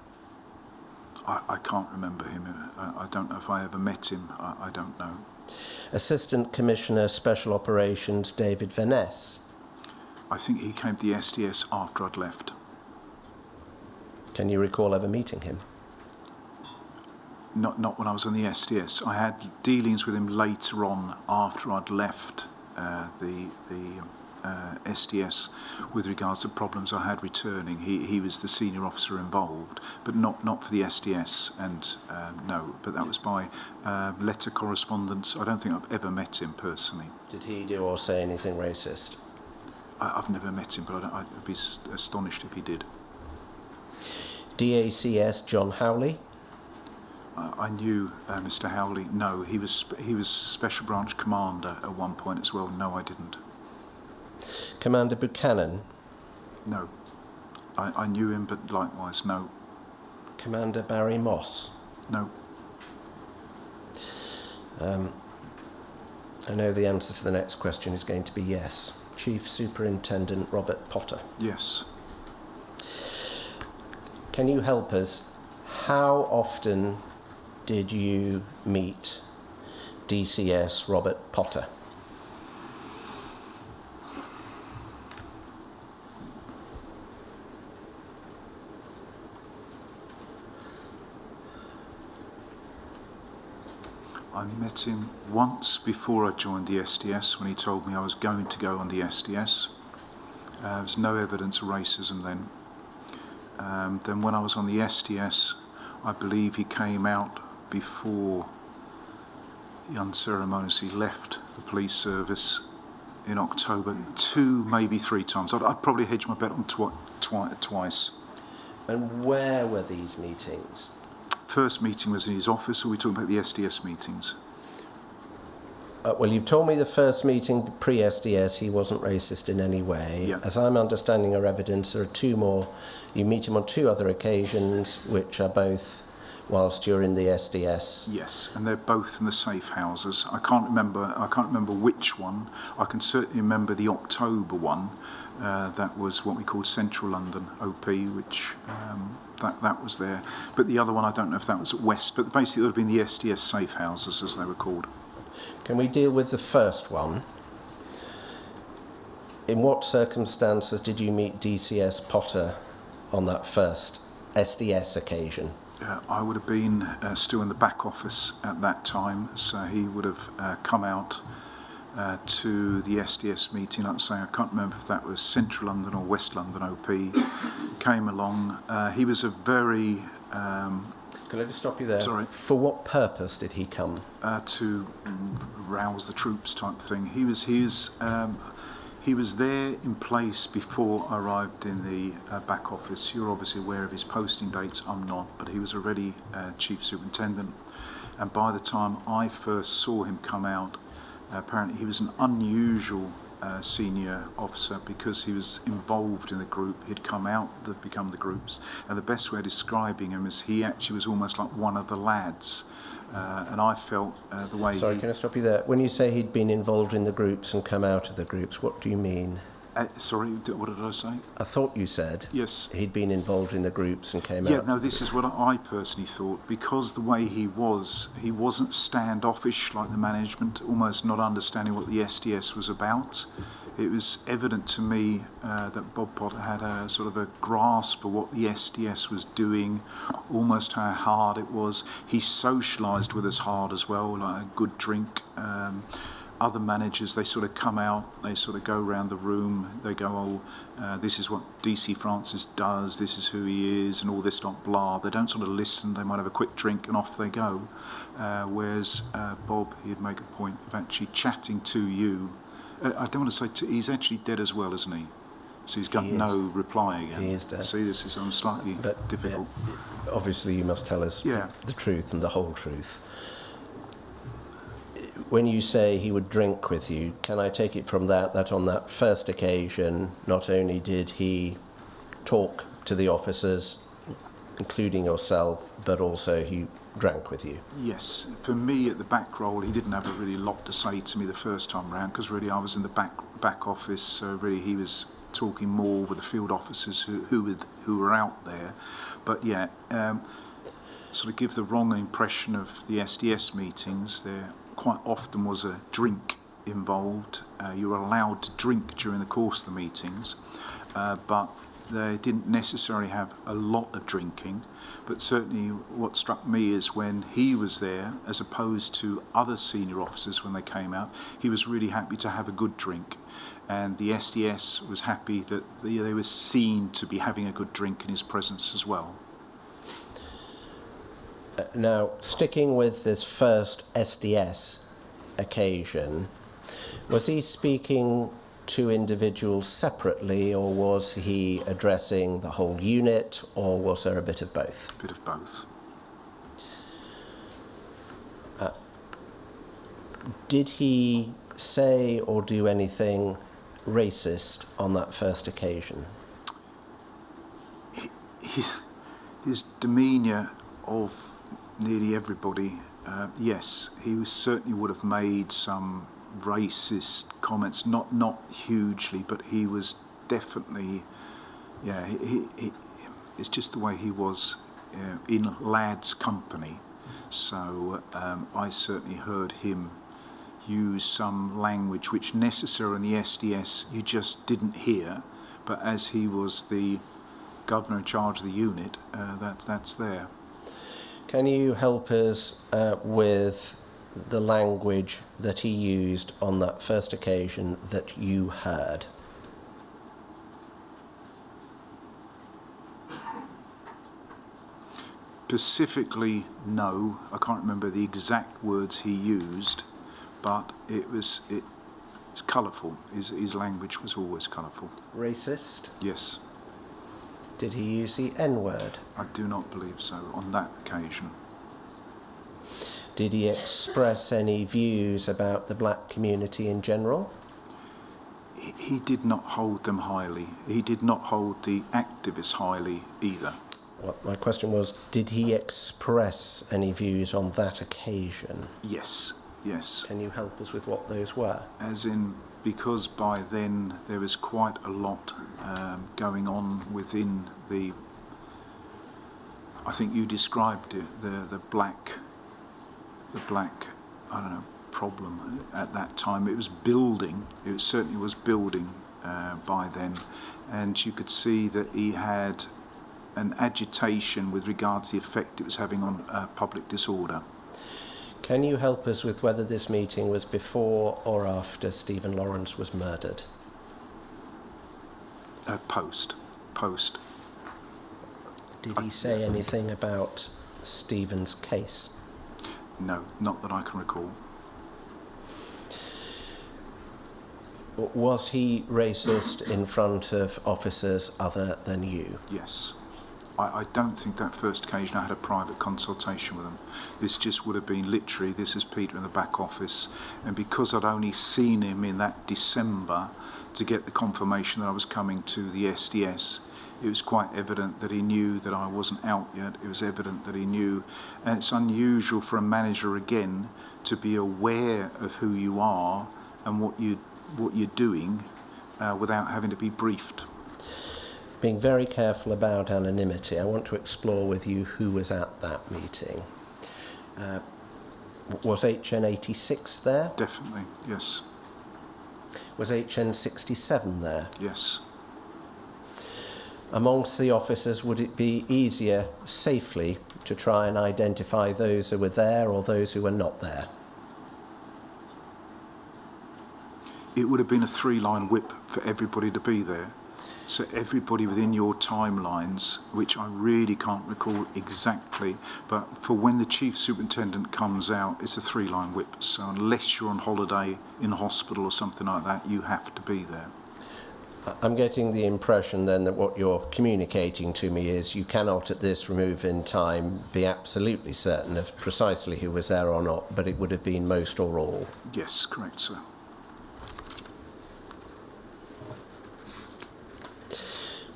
I can't remember him. I don't know if I ever met him. I don't know. Assistant Commissioner Special Operations, David Vaness. I think he came to the SDS after I'd left. Can you recall ever meeting him? Not when I was on the SDS. I had dealings with him later on after I'd left the SDS with regards to problems I had returning. He was the senior officer involved, but not for the SDS. And no, but that was by letter correspondence. I don't think I've ever met him personally. Did he do or say anything racist? I've never met him, but I'd be astonished if he did. DACS John Howley. I knew Mr. Howley. No, he was Special Branch Commander at one point as well. No, I didn't. Commander Buchanan. No. I knew him, but likewise, no. Commander Barry Moss. No. I know the answer to the next question is going to be yes. Chief Superintendent Robert Potter. Yes. Can you help us? How often did you meet DCS Robert Potter? I met him once before I joined the SDS when he told me I was going to go on the SDS. There was no evidence of racism then. Then when I was on the SDS, I believe he came out before he unceremoniously left the police service in October 2, maybe 3 times. I'd probably hedge my bet on twice. And where were these meetings? First meeting was in his office, or we're talking about the SDS meetings? Well, you've told me the first meeting pre-SDS he wasn't racist in any way. Yeah. As I'm understanding our evidence, there are 2 more. You meet him on 2 other occasions, which are both whilst you're in the SDS. Yes, and they're both in the safe houses. I can't remember which one. I can certainly remember the October one. That was what we called Central London OP, which that was there. But the other one, I don't know if that was at West. But basically, it would have been the SDS safe houses, as they were called. Can we deal with the first one? In what circumstances did you meet DCS Potter on that first SDS occasion? I would have been still in the back office at that time, so he would have come out to the SDS meeting. Like I say, I can't remember if that was Central London or West London OP. Came along. He was a very... Can I just stop you there? Sorry. For what purpose did he come? To rouse the troops type thing. He was there in place before I arrived in the back office. You're obviously aware of his posting dates, I'm not, but he was already Chief Superintendent. And by the time I first saw him come out, apparently he was an unusual senior officer because he was involved in the group. He'd come out to become the groups, and the best way of describing him is he actually was almost like one of the lads. And I felt the way... Sorry, can I stop you there? When you say he'd been involved in the groups and come out of the groups, what do you mean? Sorry, what did I say? I thought you said Yes. he'd been involved in the groups and came out. Yeah, no, this is what I personally thought. Because the way he wasn't standoffish like the management, almost not understanding what the SDS was about. It was evident to me that Bob Potter had a sort of a grasp of what the SDS was doing, almost how hard it was. He socialised with us hard as well, like a good drink. Other managers, they sort of come out, they sort of go around the room, they go, this is what DC Francis does, this is who he is, and all this not blah. They don't sort of listen, they might have a quick drink and off they go. Whereas Bob, he'd make a point of actually chatting to you. I don't want to say he's actually dead as well, isn't he? So he's got no reply again. He is dead. See, this is slightly difficult. Yeah, obviously, you must tell us the truth and the whole truth. When you say he would drink with you, can I take it from that on that first occasion, not only did he talk to the officers, including yourself, but also he drank with you? Yes. For me, at the back roll, he didn't have a really lot to say to me the first time round, because really I was in the back office, so really he was talking more with the field officers who were out there. But yeah, sort of give the wrong impression of the SDS meetings. There quite often was a drink involved. You were allowed to drink during the course of the meetings, but they didn't necessarily have a lot of drinking. But certainly what struck me is when he was there, as opposed to other senior officers when they came out, he was really happy to have a good drink. And the SDS was happy that they were seen to be having a good drink in his presence as well. Now, sticking with this first SDS occasion, was he speaking to individuals separately, or was he addressing the whole unit, or was there a bit of both? A bit of both. Did he say or do anything racist on that first occasion? His demeanour of nearly everybody, yes, he certainly would have made some racist comments, not hugely, but he was definitely, it's just the way he was in lads' company. So I certainly heard him use some language which necessarily in the SDS you just didn't hear, but as he was the governor in charge of the unit, that's there. Can you help us with the language that he used on that first occasion that you heard? Specifically, no. I can't remember the exact words he used, but it's colourful. His language was always colourful. Racist? Yes. Did he use the N-word? I do not believe so on that occasion. Did he express any views about the black community in general? He did not hold them highly. He did not hold the activists highly either. Well, my question was, did he express any views on that occasion? Yes, yes. Can you help us with what those were? As in, because by then there was quite a lot going on within the, I think you described it, the black, I don't know, problem at that time. It was building, it certainly was building by then, and you could see that he had an agitation with regard to the effect it was having on public disorder. Can you help us with whether this meeting was before or after Stephen Lawrence was murdered? Post. Did he say anything about Stephen's case? No, not that I can recall. Was he racist in front of officers other than you? Yes. I don't think that first occasion I had a private consultation with him. This just would have been literally, this is Peter in the back office, and because I'd only seen him in that December to get the confirmation that I was coming to the SDS, it was quite evident that he knew that I wasn't out yet. It was evident that he knew, and it's unusual for a manager again to be aware of who you are and what you're doing without having to be briefed. Being very careful about anonymity, I want to explore with you who was at that meeting. Was HN 86 there? Definitely, yes. Was HN 67 there? Yes. Amongst the officers, would it be easier safely to try and identify those who were there or those who were not there? It would have been a 3-line whip for everybody to be there. So everybody within your timelines, which I really can't recall exactly, but for when the chief superintendent comes out, it's a 3-line whip. So unless you're on holiday in hospital or something like that, you have to be there. I'm getting the impression then that what you're communicating to me is you cannot at this remove in time be absolutely certain of precisely who was there or not, but it would have been most or all. Yes, correct, sir.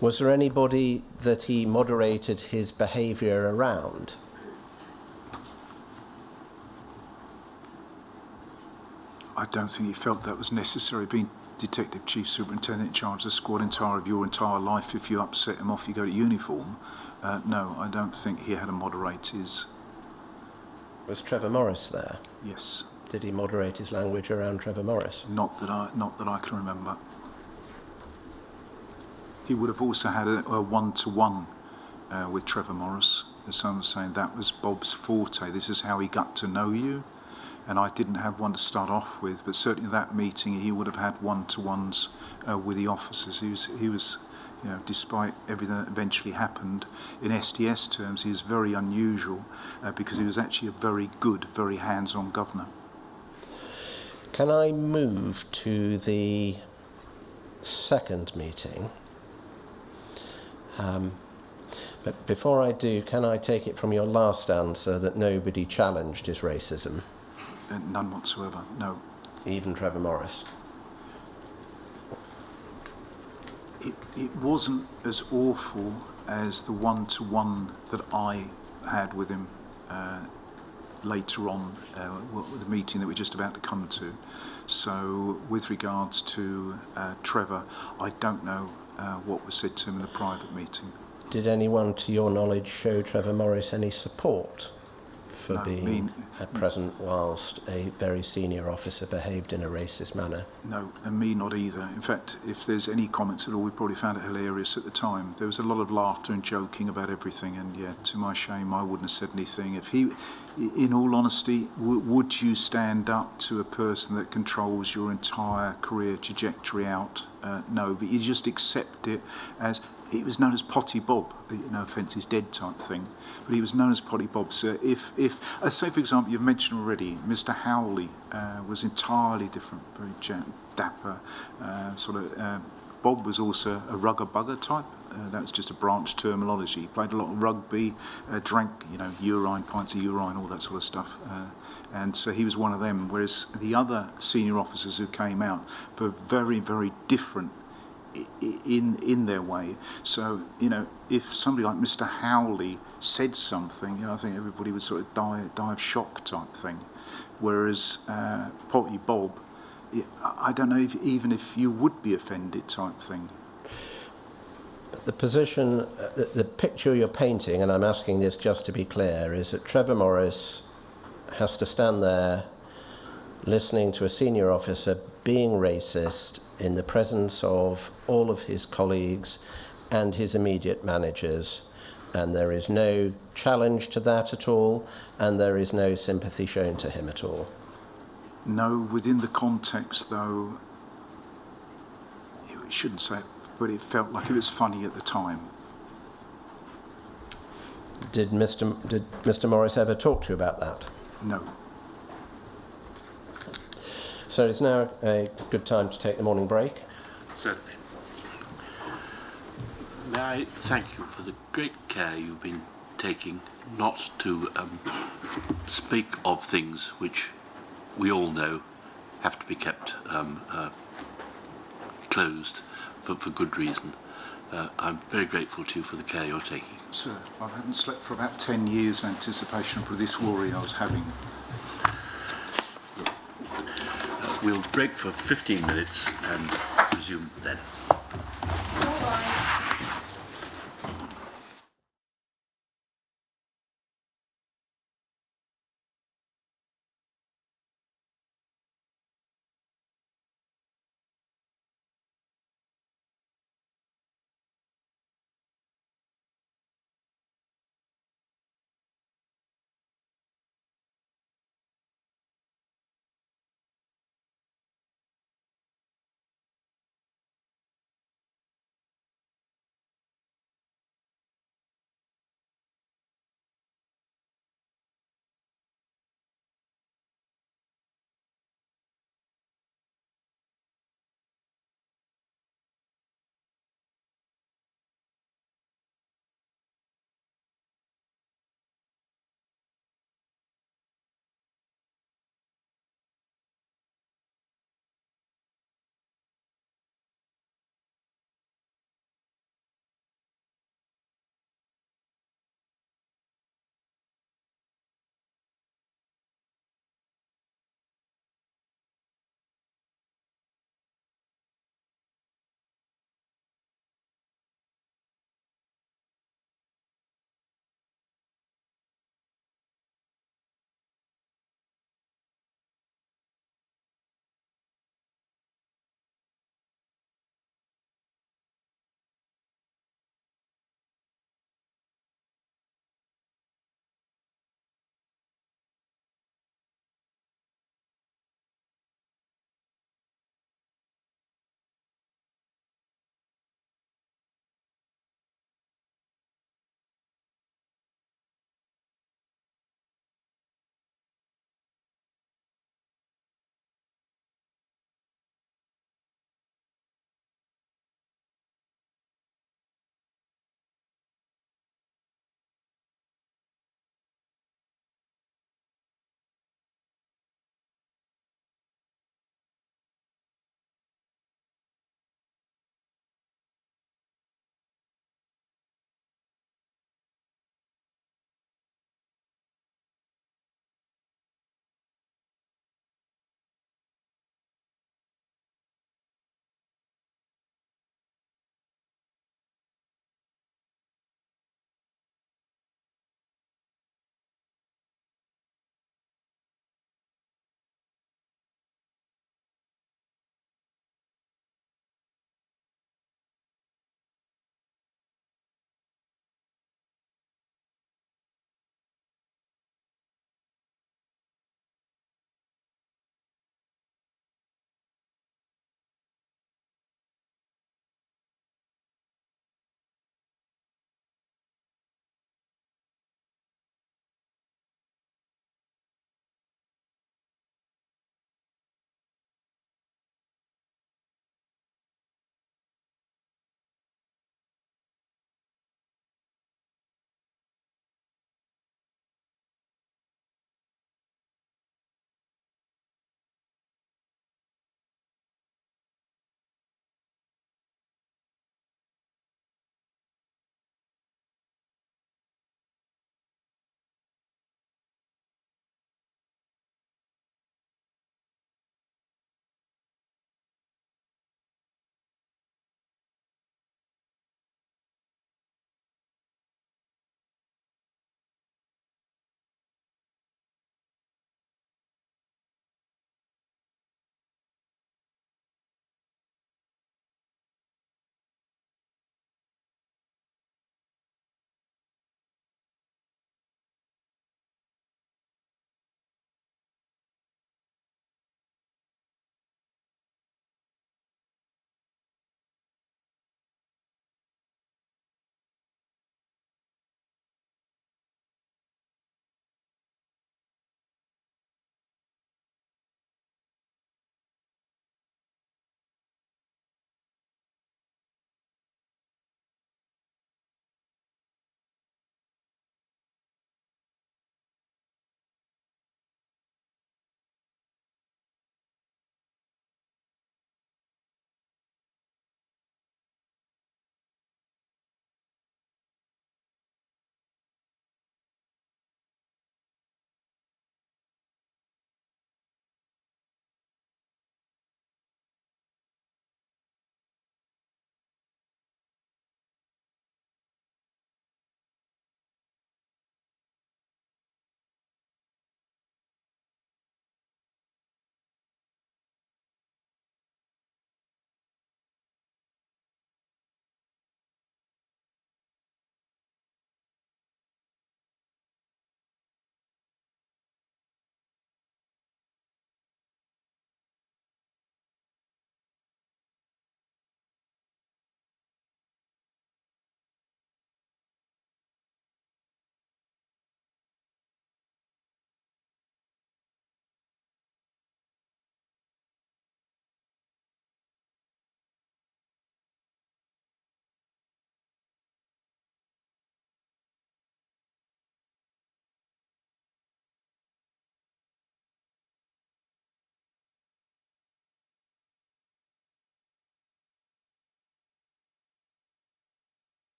Was there anybody that he moderated his behaviour around? I don't think he felt that was necessary. Being Detective Chief Superintendent in charge of the squad of your entire life, if you upset him off, you go to uniform. No, I don't think he had to moderate his... Was Trevor Morris there? Yes. Did he moderate his language around Trevor Morris? Not that I can remember. He would have also had a one-to-one with Trevor Morris. As someone was saying, that was Bob's forte. This is how he got to know you. And I didn't have one to start off with, but certainly that meeting he would have had one-to-ones with the officers. He was, you know, despite everything that eventually happened, in SDS terms, he was very unusual because he was actually a very good, very hands-on governor. Can I move to the second meeting? But before I do, can I take it from your last answer that nobody challenged his racism? None whatsoever, no. Even Trevor Morris? It wasn't as awful as the one-to-one that I had with him later on, the meeting that we're just about to come to. So with regards to Trevor, I don't know what was said to him in the private meeting. Did anyone, to your knowledge, show Trevor Morris any support for No, being present whilst a very senior officer behaved in a racist manner. No, and me not either. In fact, if there's any comments at all, we probably found it hilarious at the time. There was a lot of laughter and joking about everything, and yeah, to my shame, I wouldn't have said anything. If he, in all honesty, would you stand up to a person that controls your entire career trajectory out? No, but you just accept it as. He was known as Potty Bob, no offence, he's dead type thing, but he was known as Potty Bob. So if say for example, you've mentioned already, Mr. Howley was entirely different, very dapper, Bob was also a rugger bugger type. That was just a branch terminology. He played a lot of rugby, drank, urine, pints of urine, all that sort of stuff. And so he was one of them, whereas the other senior officers who came out were very, very different in their way. So, if somebody like Mr. Howley said something, I think everybody would sort of die of shock type thing. Whereas Potty Bob, I don't know even if you would be offended type thing. The position, the picture you're painting, and I'm asking this just to be clear, is that Trevor Morris has to stand there listening to a senior officer being racist in the presence of all of his colleagues and his immediate managers, and there is no challenge to that at all, and there is no sympathy shown to him at all. No, within the context though, you shouldn't say it, but it felt like it was funny at the time. Did Mr. Morris ever talk to you about that? No. So it's now a good time to take the morning break. Certainly. May I thank you for the great care you've been taking not to speak of things which we all know have to be kept closed for good reason. I'm very grateful to you for the care you're taking. Sir, I haven't slept for about 10 years in anticipation for this worry I was having. We'll break for 15 minutes and resume then.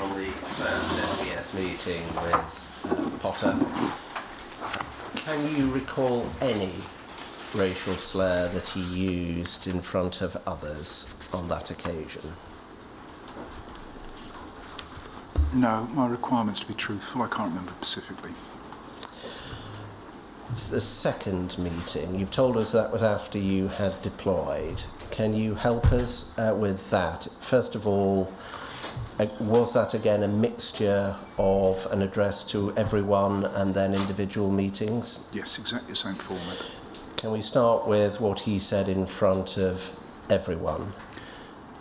on the first SBS meeting with Potter. Can you recall any racial slur that he used in front of others on that occasion? No, my requirement's to be truthful. I can't remember specifically. It's the second meeting. You've told us that was after you had deployed. Can you help us with that? First of all, was that again a mixture of an address to everyone and then individual meetings? Yes, exactly the same format. Can we start with what he said in front of everyone?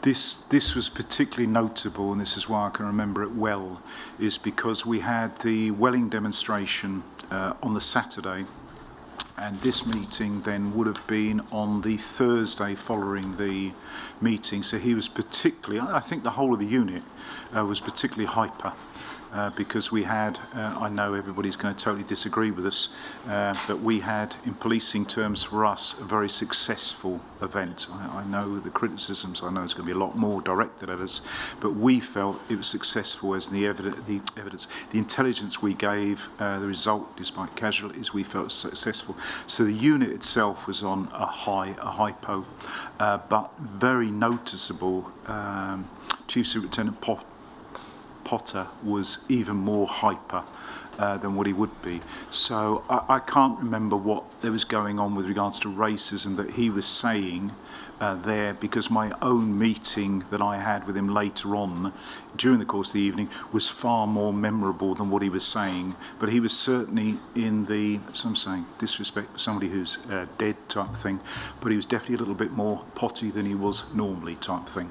This was particularly notable, and this is why I can remember it well, is because we had the Welling demonstration on the Saturday, and this meeting then would have been on the Thursday following the meeting. So he was particularly, I think the whole of the unit was particularly hyper. Because we had, I know everybody's going to totally disagree with us, but we had, in policing terms for us, a very successful event. I know the criticisms, I know it's going to be a lot more directed at us, but we felt it was successful as the evidence, the intelligence we gave, the result, despite casualties, we felt successful. So the unit itself was on a hypo, but very noticeable. Chief Superintendent Potter was even more hyper than what he would be. So I can't remember what there was going on with regards to racism that he was saying there, because my own meeting that I had with him later on during the course of the evening was far more memorable than what he was saying. But he was certainly in the, some saying, disrespect for somebody who's dead type thing, but he was definitely a little bit more potty than he was normally type thing.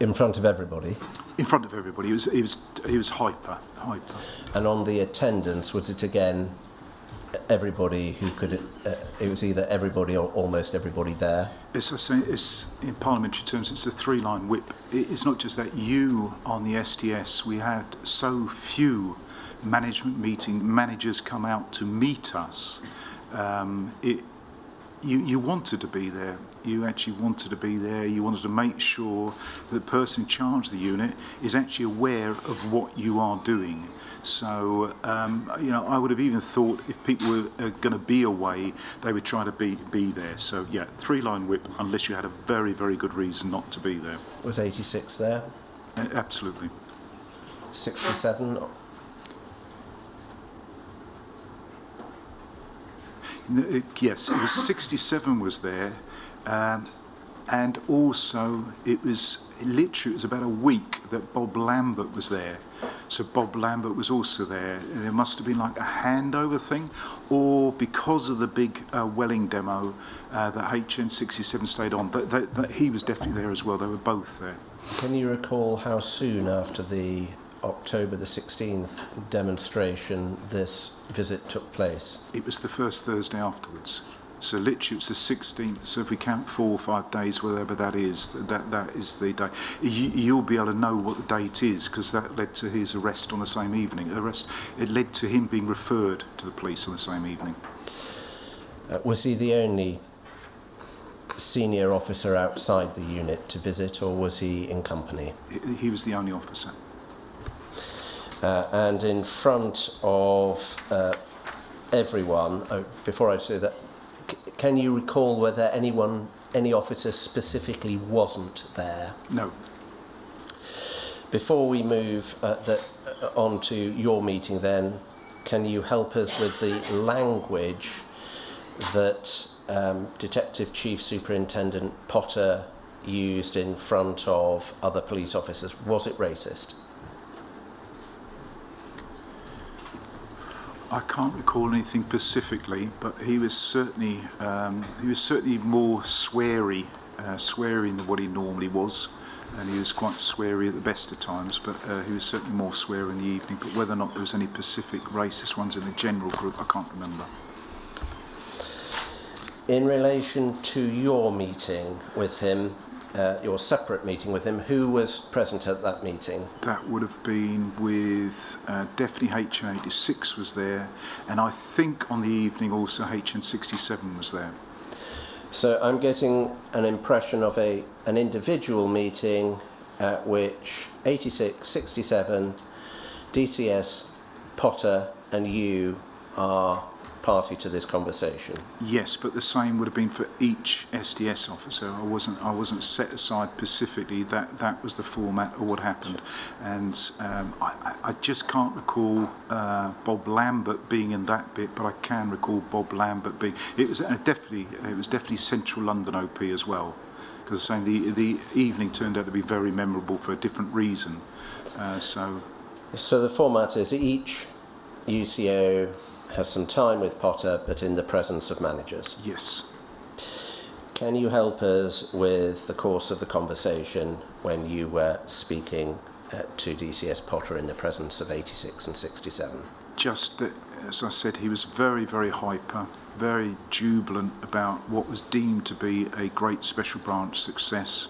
In front of everybody? In front of everybody. He was hyper. And on the attendance, was it again everybody who could, it was either everybody or almost everybody there? As I say, it's, in parliamentary terms, it's a three-line whip. It's not just that you on the STS, we had so few managers come out to meet us. You wanted to be there. You actually wanted to be there. You wanted to make sure that the person in charge of the unit is actually aware of what you are doing. So, I would have even thought if people were going to be away, they would try to be there. So, yeah, three-line whip, unless you had a very, very good reason not to be there. Was 86 there? Absolutely. 67? Yes, it was 67 was there, and also it was about a week that Bob Lambert was there. So Bob Lambert was also there. And there must have been like a handover thing, or because of the big Welling demo, that HN67 stayed on. But he was definitely there as well. They were both there. Can you recall how soon after the October the 16th demonstration this visit took place? It was the first Thursday afterwards. So literally it was the 16th. So if we count 4 or 5 days, whatever that is the day. You'll be able to know what the date is, because that led to his arrest on the same evening. It led to him being referred to the police on the same evening. Was he the only senior officer outside the unit to visit, or was he in company? He was the only officer. And in front of everyone, before I say that, can you recall whether any officer specifically wasn't there? No. Before we move on to your meeting then, can you help us with the language that Detective Chief Superintendent Potter used in front of other police officers? Was it racist? I can't recall anything specifically, but he was certainly more sweary than what he normally was, and he was quite sweary at the best of times. But he was certainly more sweary in the evening. But whether or not there was any specific racist ones in the general group, I can't remember. In relation to your meeting with him, your separate meeting with him, who was present at that meeting? That would have been with definitely HN86 was there, and I think on the evening also HN67 was there. So I'm getting an impression of an individual meeting at which 86, 67, DCS, Potter and you are party to this conversation? Yes, but the same would have been for each SDS officer. I wasn't set aside specifically that was the format of what happened, and I just can't recall Bob Lambert being in that bit, but I can recall Bob Lambert being. It was definitely Central London OP as well, because I'm saying the evening turned out to be very memorable for a different reason. So the format is each UCO has some time with Potter, but in the presence of managers. yes. Can you help us with the course of the conversation when you were speaking to DCS Potter in the presence of 86 and 67? Just that, as I said, he was very, very hyper, very jubilant about what was deemed to be a great special branch success,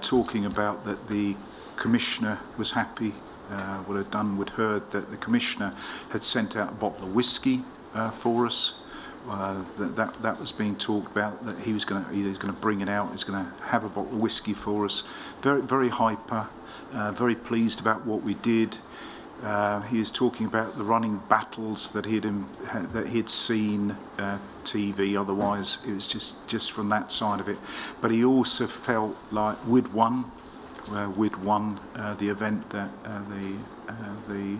talking about that the Commissioner was happy. We'd heard that the Commissioner had sent out a bottle of whiskey for us. That was being talked about, that he was going to bring it out, he's going to have a bottle of whiskey for us. Very, very hyper, very pleased about what we did. He was talking about the running battles that he had seen TV. Otherwise, it was just from that side of it. But he also felt like we'd won the event, that the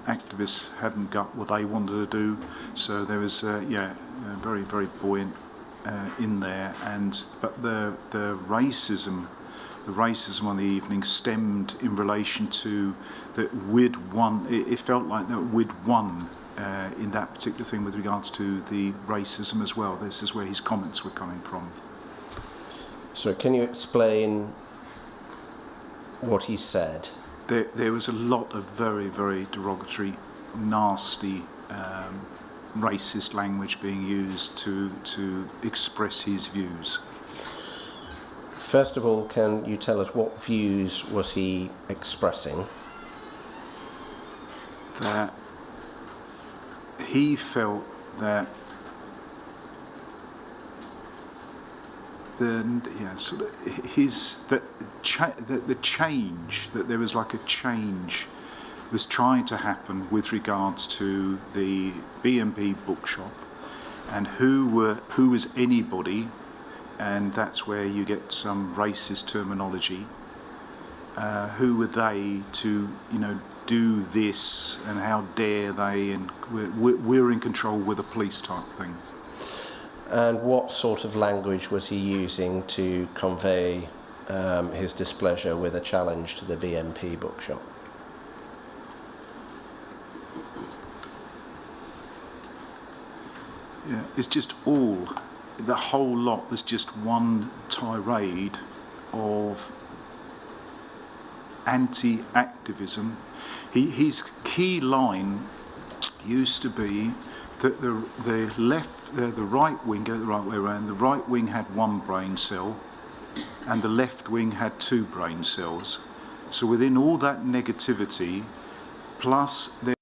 activists hadn't got what they wanted to do. So there was very, very buoyant in there. But the racism on the evening stemmed in relation to that we'd won. It felt like that we'd won in that particular thing with regards to the racism as well. This is where his comments were coming from. So can you explain what he said? There was a lot of very, very derogatory, nasty, racist language being used to express his views. First of all, can you tell us what views was he expressing? That he felt that there was like a change was trying to happen with regards to the B&B bookshop, and who was anybody, and that's where you get some racist terminology. Who were they to do this, and how dare they, and we're in control with the police type thing. And what sort of language was he using to convey his displeasure with a challenge to the BMP bookshop? Yeah, it's just the whole lot was just one tirade of anti-activism. His key line used to be that the right wing, go the right way around, the right wing had one brain cell and the left wing had two brain cells. So within all that negativity, plus there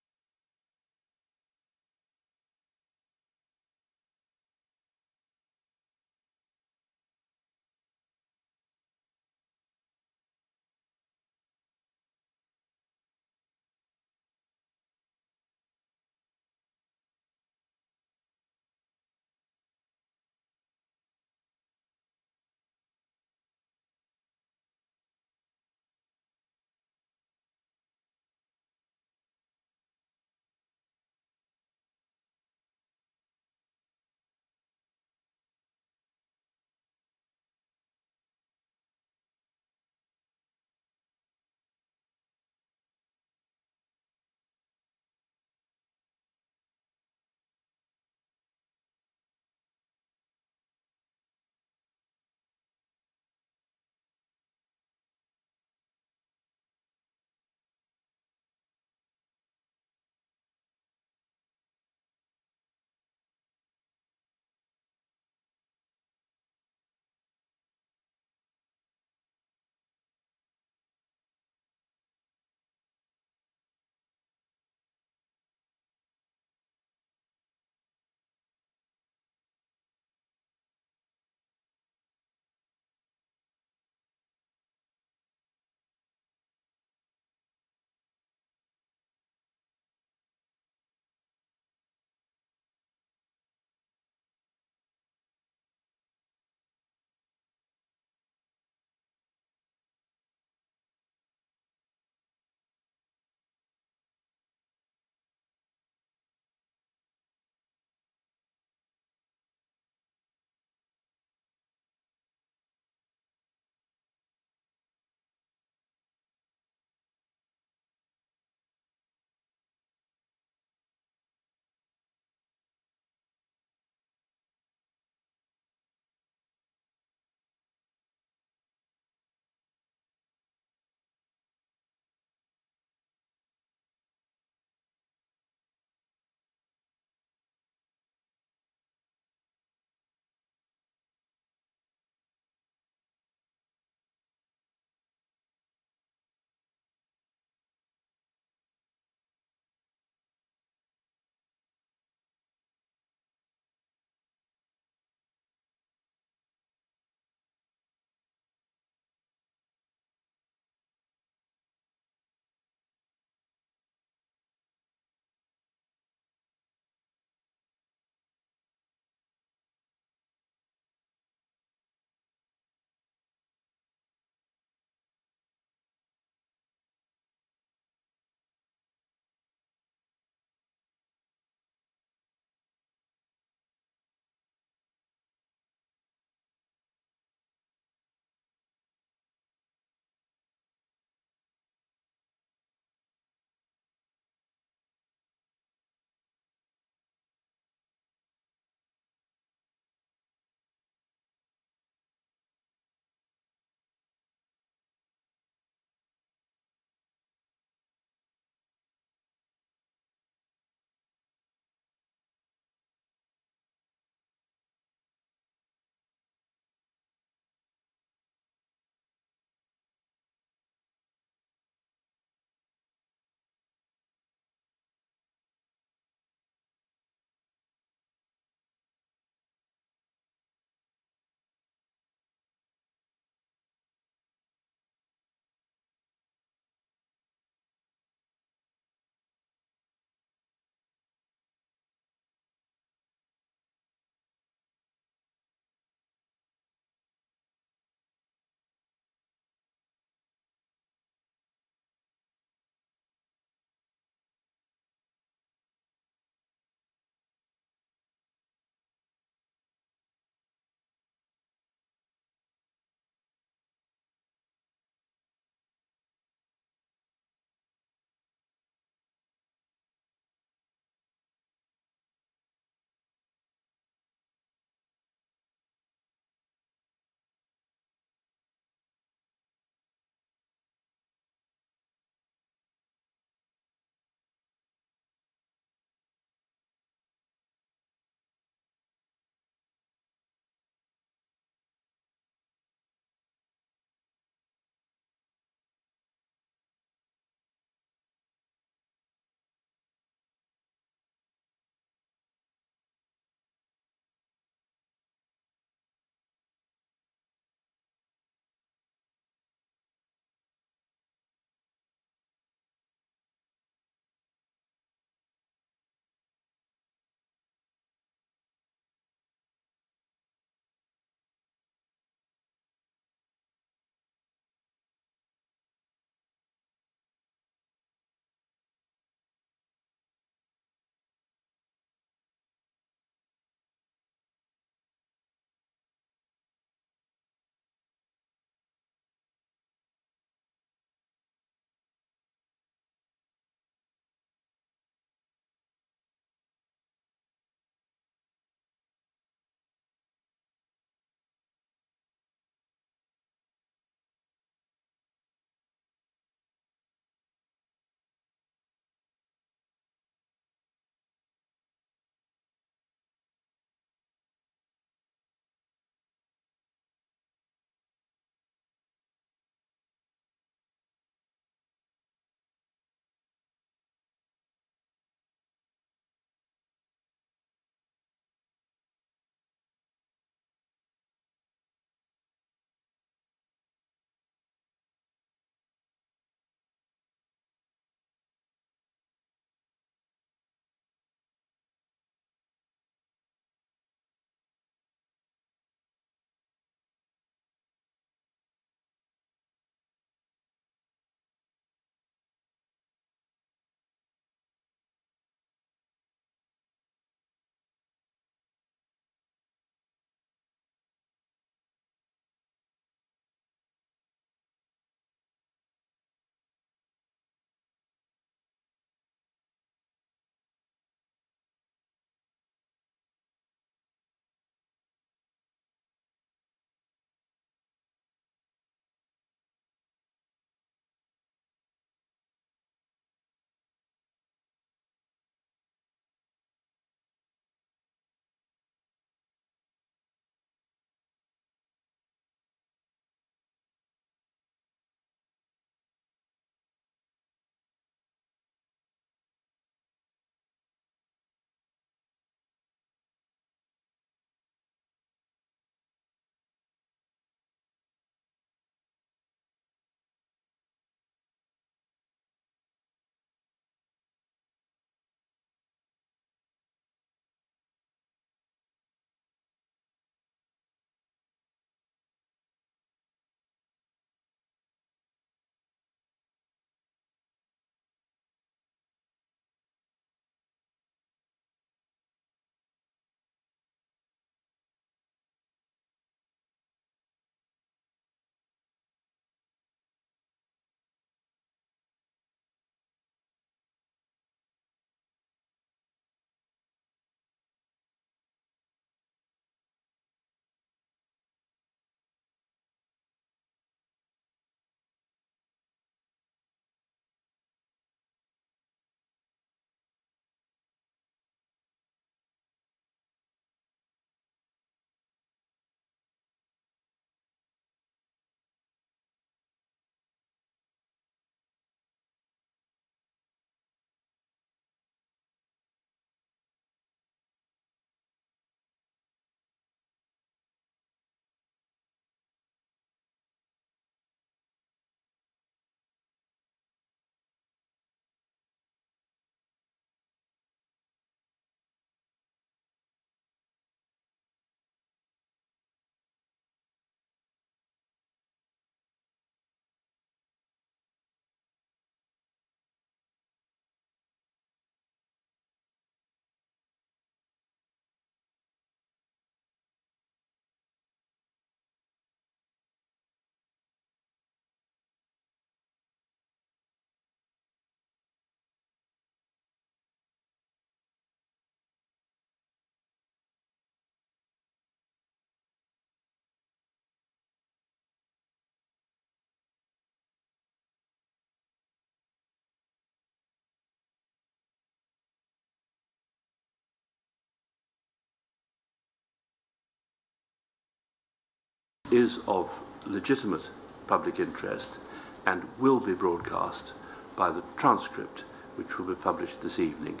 is of legitimate public interest and will be broadcast by the transcript, which will be published this evening,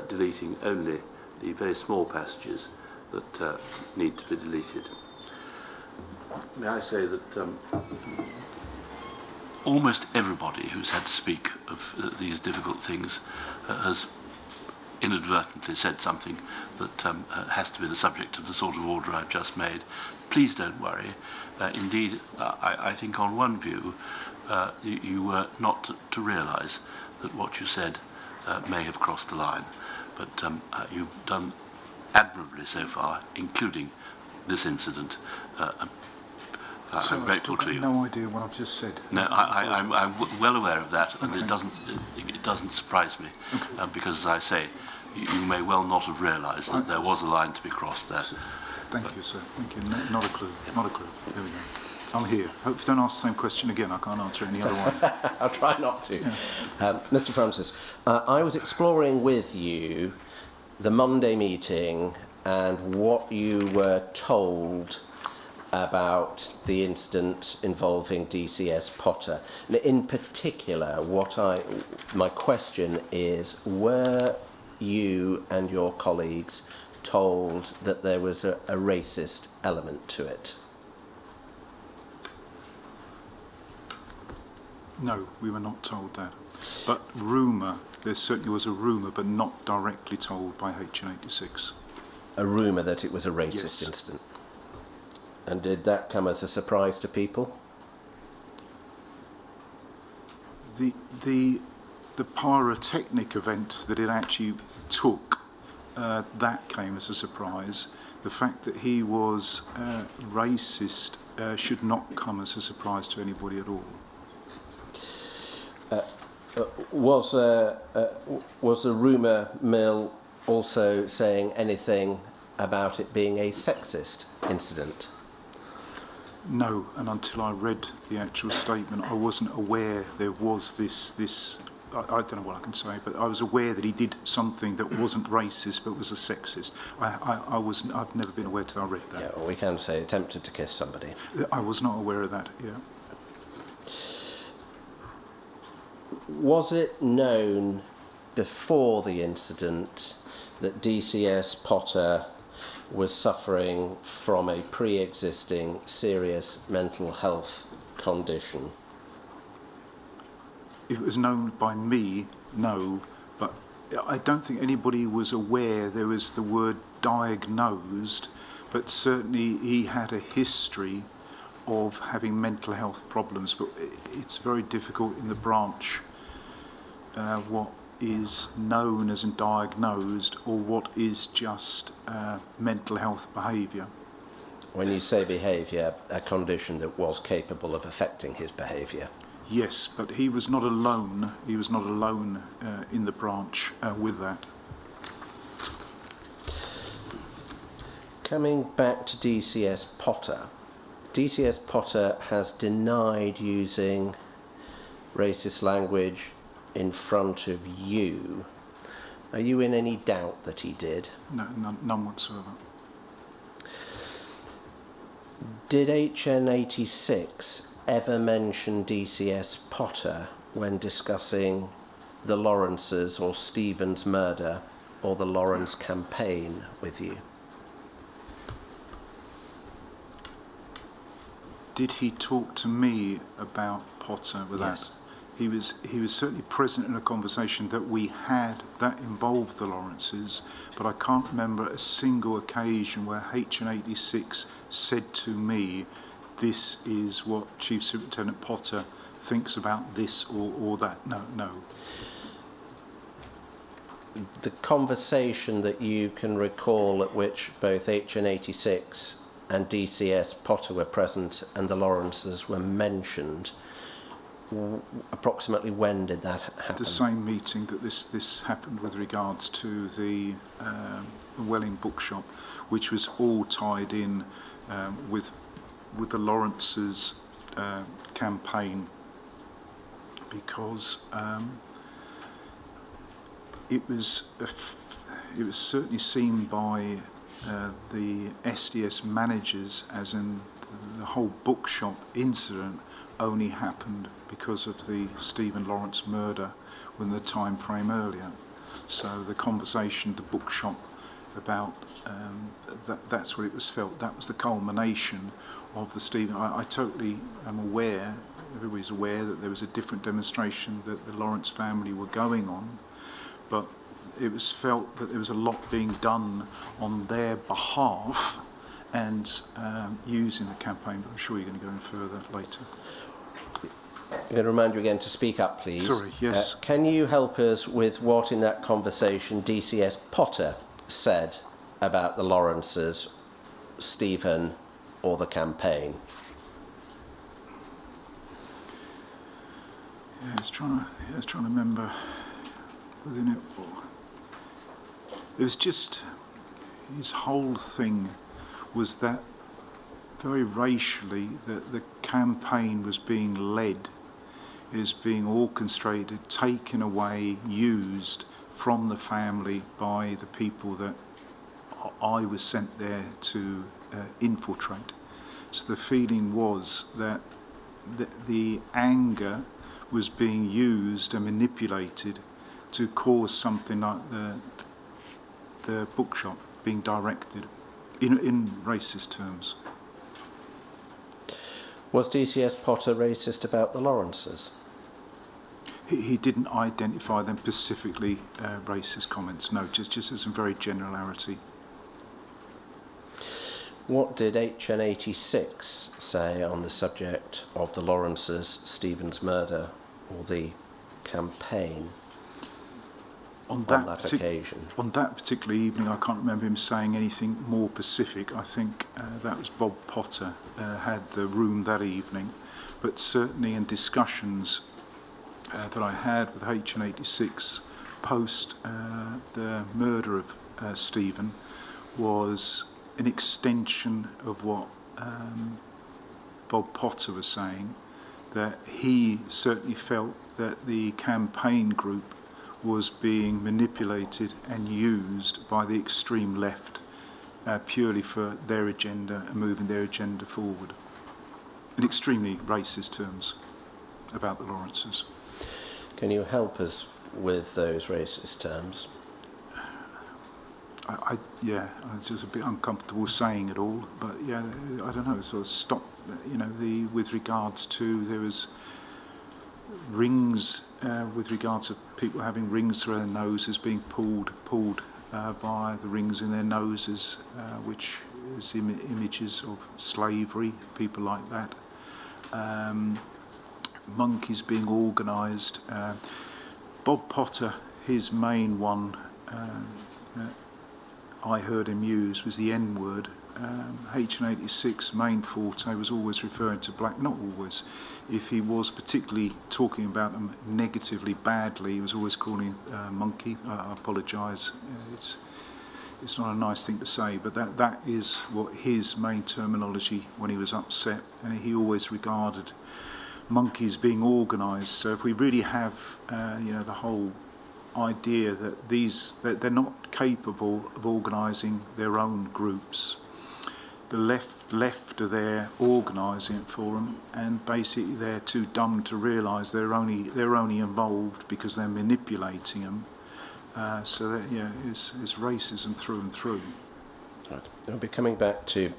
deleting only the very small passages that need to be deleted. May I say that almost everybody who's had to speak of these difficult things has inadvertently said something that has to be the subject of the sort of order I've just made. Please don't worry. Indeed, I think on one view, you were not to realise that what you said may have crossed the line. But you've done admirably so far, including this incident. I'm grateful to you. No idea what I've just said. No, I'm well aware of that, and it doesn't surprise me, because, as I say, you may well not have realised that there was a line to be crossed there. Thank you, sir. Thank you. No, not a clue. Not a clue. There we go. I'm here. Hope you don't ask the same question again. I can't answer it any other way. I'll try not to. Yeah. Mr. Francis, I was exploring with you the Monday meeting and what you were told about the incident involving DCS Potter. And in particular, my question is, were you and your colleagues told that there was a racist element to it? No, we were not told that. But rumour, there certainly was a rumour, but not directly told by H&86. A rumour that it was a racist Yes. incident? And did that come as a surprise to people? The pyrotechnic event that it actually took, that came as a surprise. The fact that he was racist should not come as a surprise to anybody at all. Was the rumour mill also saying anything about it being a sexist incident? No, and until I read the actual statement, I wasn't aware there was this. I don't know what I can say, but I was aware that he did something that wasn't racist but was a sexist. I've never been aware till I read that. Yeah, or we can say attempted to kiss somebody. I was not aware of that. Yeah. Was it known before the incident that DCS Potter was suffering from a pre-existing serious mental health condition? If it was known by me, no, but I don't think anybody was aware there was the word diagnosed, but certainly he had a history of having mental health problems, but it's very difficult in the branch what is known as diagnosed or what is just mental health behaviour. When you say behaviour, a condition that was capable of affecting his behaviour. Yes, but he was not alone. He was not alone in the branch with that. Coming back to DCS Potter, DCS Potter has denied using racist language in front of you. Are you in any doubt that he did? No, none whatsoever. Did HN86 ever mention DCS Potter when discussing the Lawrence's or Stephen's murder or the Lawrence campaign with you? Did he talk to me about Potter with Yes. that? He was certainly present in a conversation that we had that involved the Lawrences, but I can't remember a single occasion where HN86 said to me, this is what Chief Superintendent Potter thinks about this or that. No. The conversation that you can recall at which both HN86 and DCS Potter were present and the Lawrences were mentioned, approximately when did that happen? The same meeting that this happened with regards to the Welling bookshop, which was all tied in with the Lawrence's campaign, because it was certainly seen by the SDS managers, as in the whole bookshop incident only happened because of the Stephen Lawrence murder within the time frame earlier. So the conversation, the bookshop, about that's what it was felt. That was the culmination of the Stephen. I totally am aware, everybody's aware that there was a different demonstration that the Lawrence family were going on, but it was felt that there was a lot being done on their behalf and using the campaign, but I'm sure you're going to go in further later. I'm going to remind you again to speak up, please. Sorry, yes. Can you help us with what in that conversation DCS Potter said about the Lawrences, Stephen, or the campaign? Yeah, I was trying to remember within it. It was just, his whole thing was that very racially that the campaign was being led, is being orchestrated, taken away, used from the family by the people that I was sent there to infiltrate. So the feeling was that the anger was being used and manipulated to cause something like the bookshop being directed in racist terms. Was DCS Potter racist about the Lawrences? He didn't identify them specifically racist comments, no, just as a very generality. What did HN86 say on the subject of the Lawrences, Stephen's murder, or the campaign on that occasion? On that particular evening, I can't remember him saying anything more specific. I think that was Bob Potter had the room that evening, but certainly in discussions that I had with HN86 post the murder of Stephen was an extension of what Bob Potter was saying, that he certainly felt that the campaign group was being manipulated and used by the extreme left purely for their agenda and moving their agenda forward in extremely racist terms about the Lawrences. Can you help us with those racist terms? I was just a bit uncomfortable saying it all, but yeah, I don't know, sort of stop, with regards to, there was rings, with regards to people having rings through their noses being pulled by the rings in their noses, which is images of slavery, people like that. Monkeys being organised. Bob Potter, his main one, I heard him use was the N-word. HN86 main forte was always referring to black, not always. If he was particularly talking about them negatively, badly, he was always calling monkey. I apologise. It's not a nice thing to say, but that is what his main terminology when he was upset, and he always regarded monkeys being organised. So if we really have, the whole idea that they're not capable of organising their own groups. The left are there organising it for them, and basically they're too dumb to realise they're only involved because they're manipulating them. So that it's racism through and through. Right. I'll be coming back to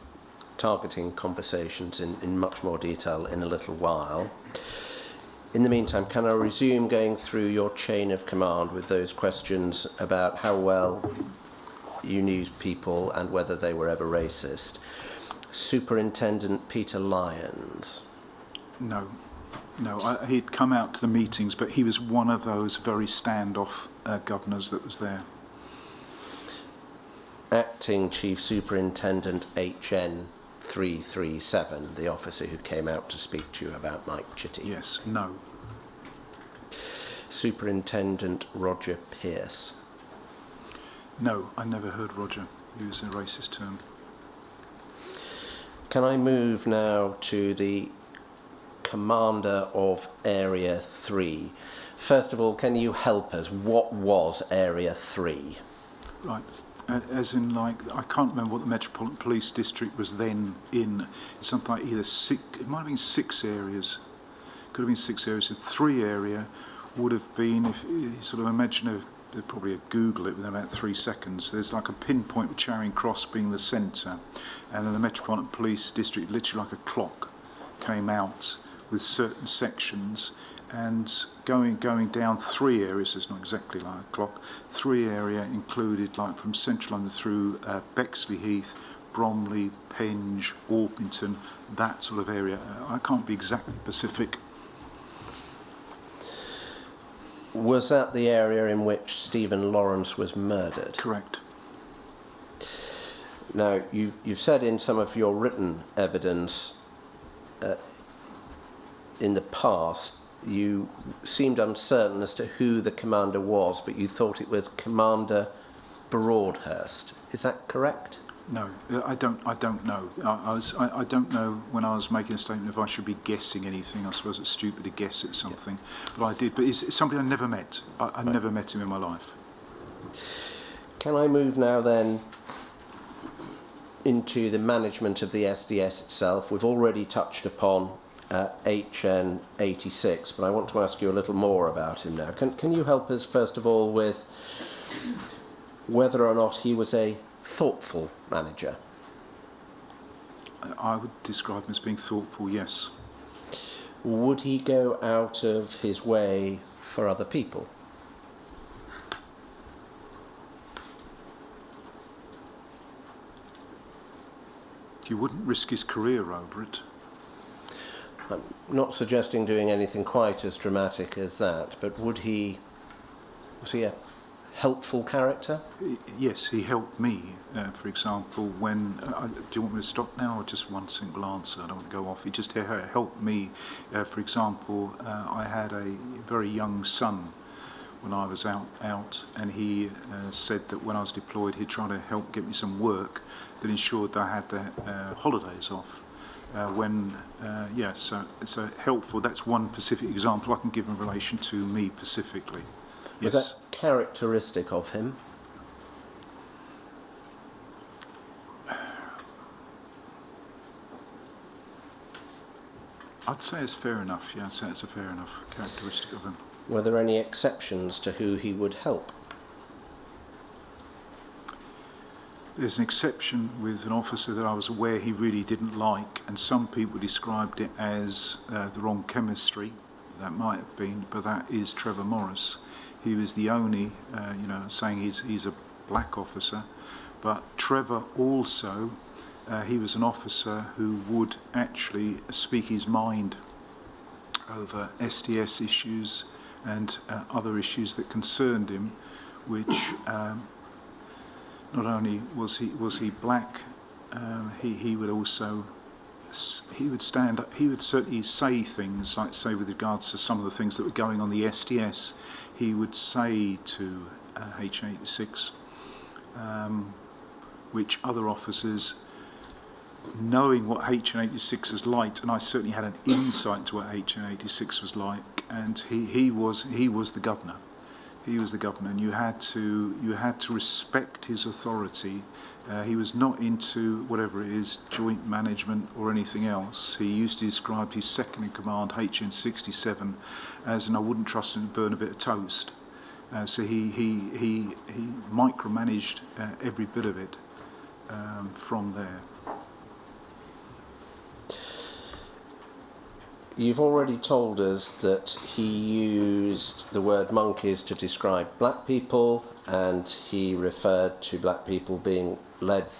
targeting conversations in much more detail in a little while. In the meantime, can I resume going through your chain of command with those questions about how well you knew people and whether they were ever racist? Superintendent Peter Lyons. No, he'd come out to the meetings, but he was one of those very standoff governors that was there. Acting Chief Superintendent HN 337, the officer who came out to speak to you about Mike Chitty. Yes, no. Superintendent Roger Pierce. No, I never heard Roger use a racist term. Can I move now to the commander of Area 3? First of all, can you help us? What was Area 3? Right. As in, like, I can't remember what the Metropolitan Police District was then in. It's something like either six, it might have been 6 areas. Could have been 6 areas. The 3 area would have been, if you sort of imagine they'd probably Google it within about 3 seconds. There's like a pinpoint with Charing Cross being the centre, and then the Metropolitan Police District, literally like a clock, came out with certain sections, and going down 3 areas. It's not exactly like a clock. 3 area included like from Central London through Bexley Heath, Bromley, Penge, Orpington, that sort of area. I can't be exactly specific. Was that the area in which Stephen Lawrence was murdered? Correct. Now, you've said in some of your written evidence in the past you seemed uncertain as to who the commander was, but you thought it was Commander Broadhurst. Is that correct? No, I don't know. I don't know when I was making a statement if I should be guessing anything. I suppose it's stupid to guess at something, but I did. But it's somebody I never met. I never met him in my life. Can I move now then into the management of the SDS itself? We've already touched upon HN 86, but I want to ask you a little more about him now. Can you help us first of all with whether or not he was a thoughtful manager? I would describe him as being thoughtful, yes. Would he go out of his way for other people? He wouldn't risk his career over it. I'm not suggesting doing anything quite as dramatic as that, but was he a helpful character? Yes, he helped me. For example, when do you want me to stop now, or just one single answer? I don't want to go off. He just helped me. For example, I had a very young son when I was out, and he said that when I was deployed, he'd try to help get me some work that ensured that I had the holidays off. So helpful. That's one specific example I can give in relation to me specifically. Was that characteristic of him? I'd say it's fair enough. Yeah, I'd say it's a fair enough characteristic of him. Were there any exceptions to who he would help? There's an exception with an officer that I was aware he really didn't like, and some people described it as the wrong chemistry. That might have been, but that is Trevor Morris. He was the only, saying he's a black officer, but Trevor also, he was an officer who would actually speak his mind over SDS issues and other issues that concerned him, which not only was he black, he would also stand up. He would certainly say things like, say, with regards to some of the things that were going on the SDS, he would say to H86, which other officers, knowing what HN86 is like, and I certainly had an insight to what HN86 was like, and he was the governor. He was the governor, and you had to respect his authority. He was not into whatever it is, joint management or anything else. He used to describe his second in command, HN67, as, and I wouldn't trust him to burn a bit of toast. So he micromanaged every bit of it from there. You've already told us that he used the word monkeys to describe black people, and he referred to black people being led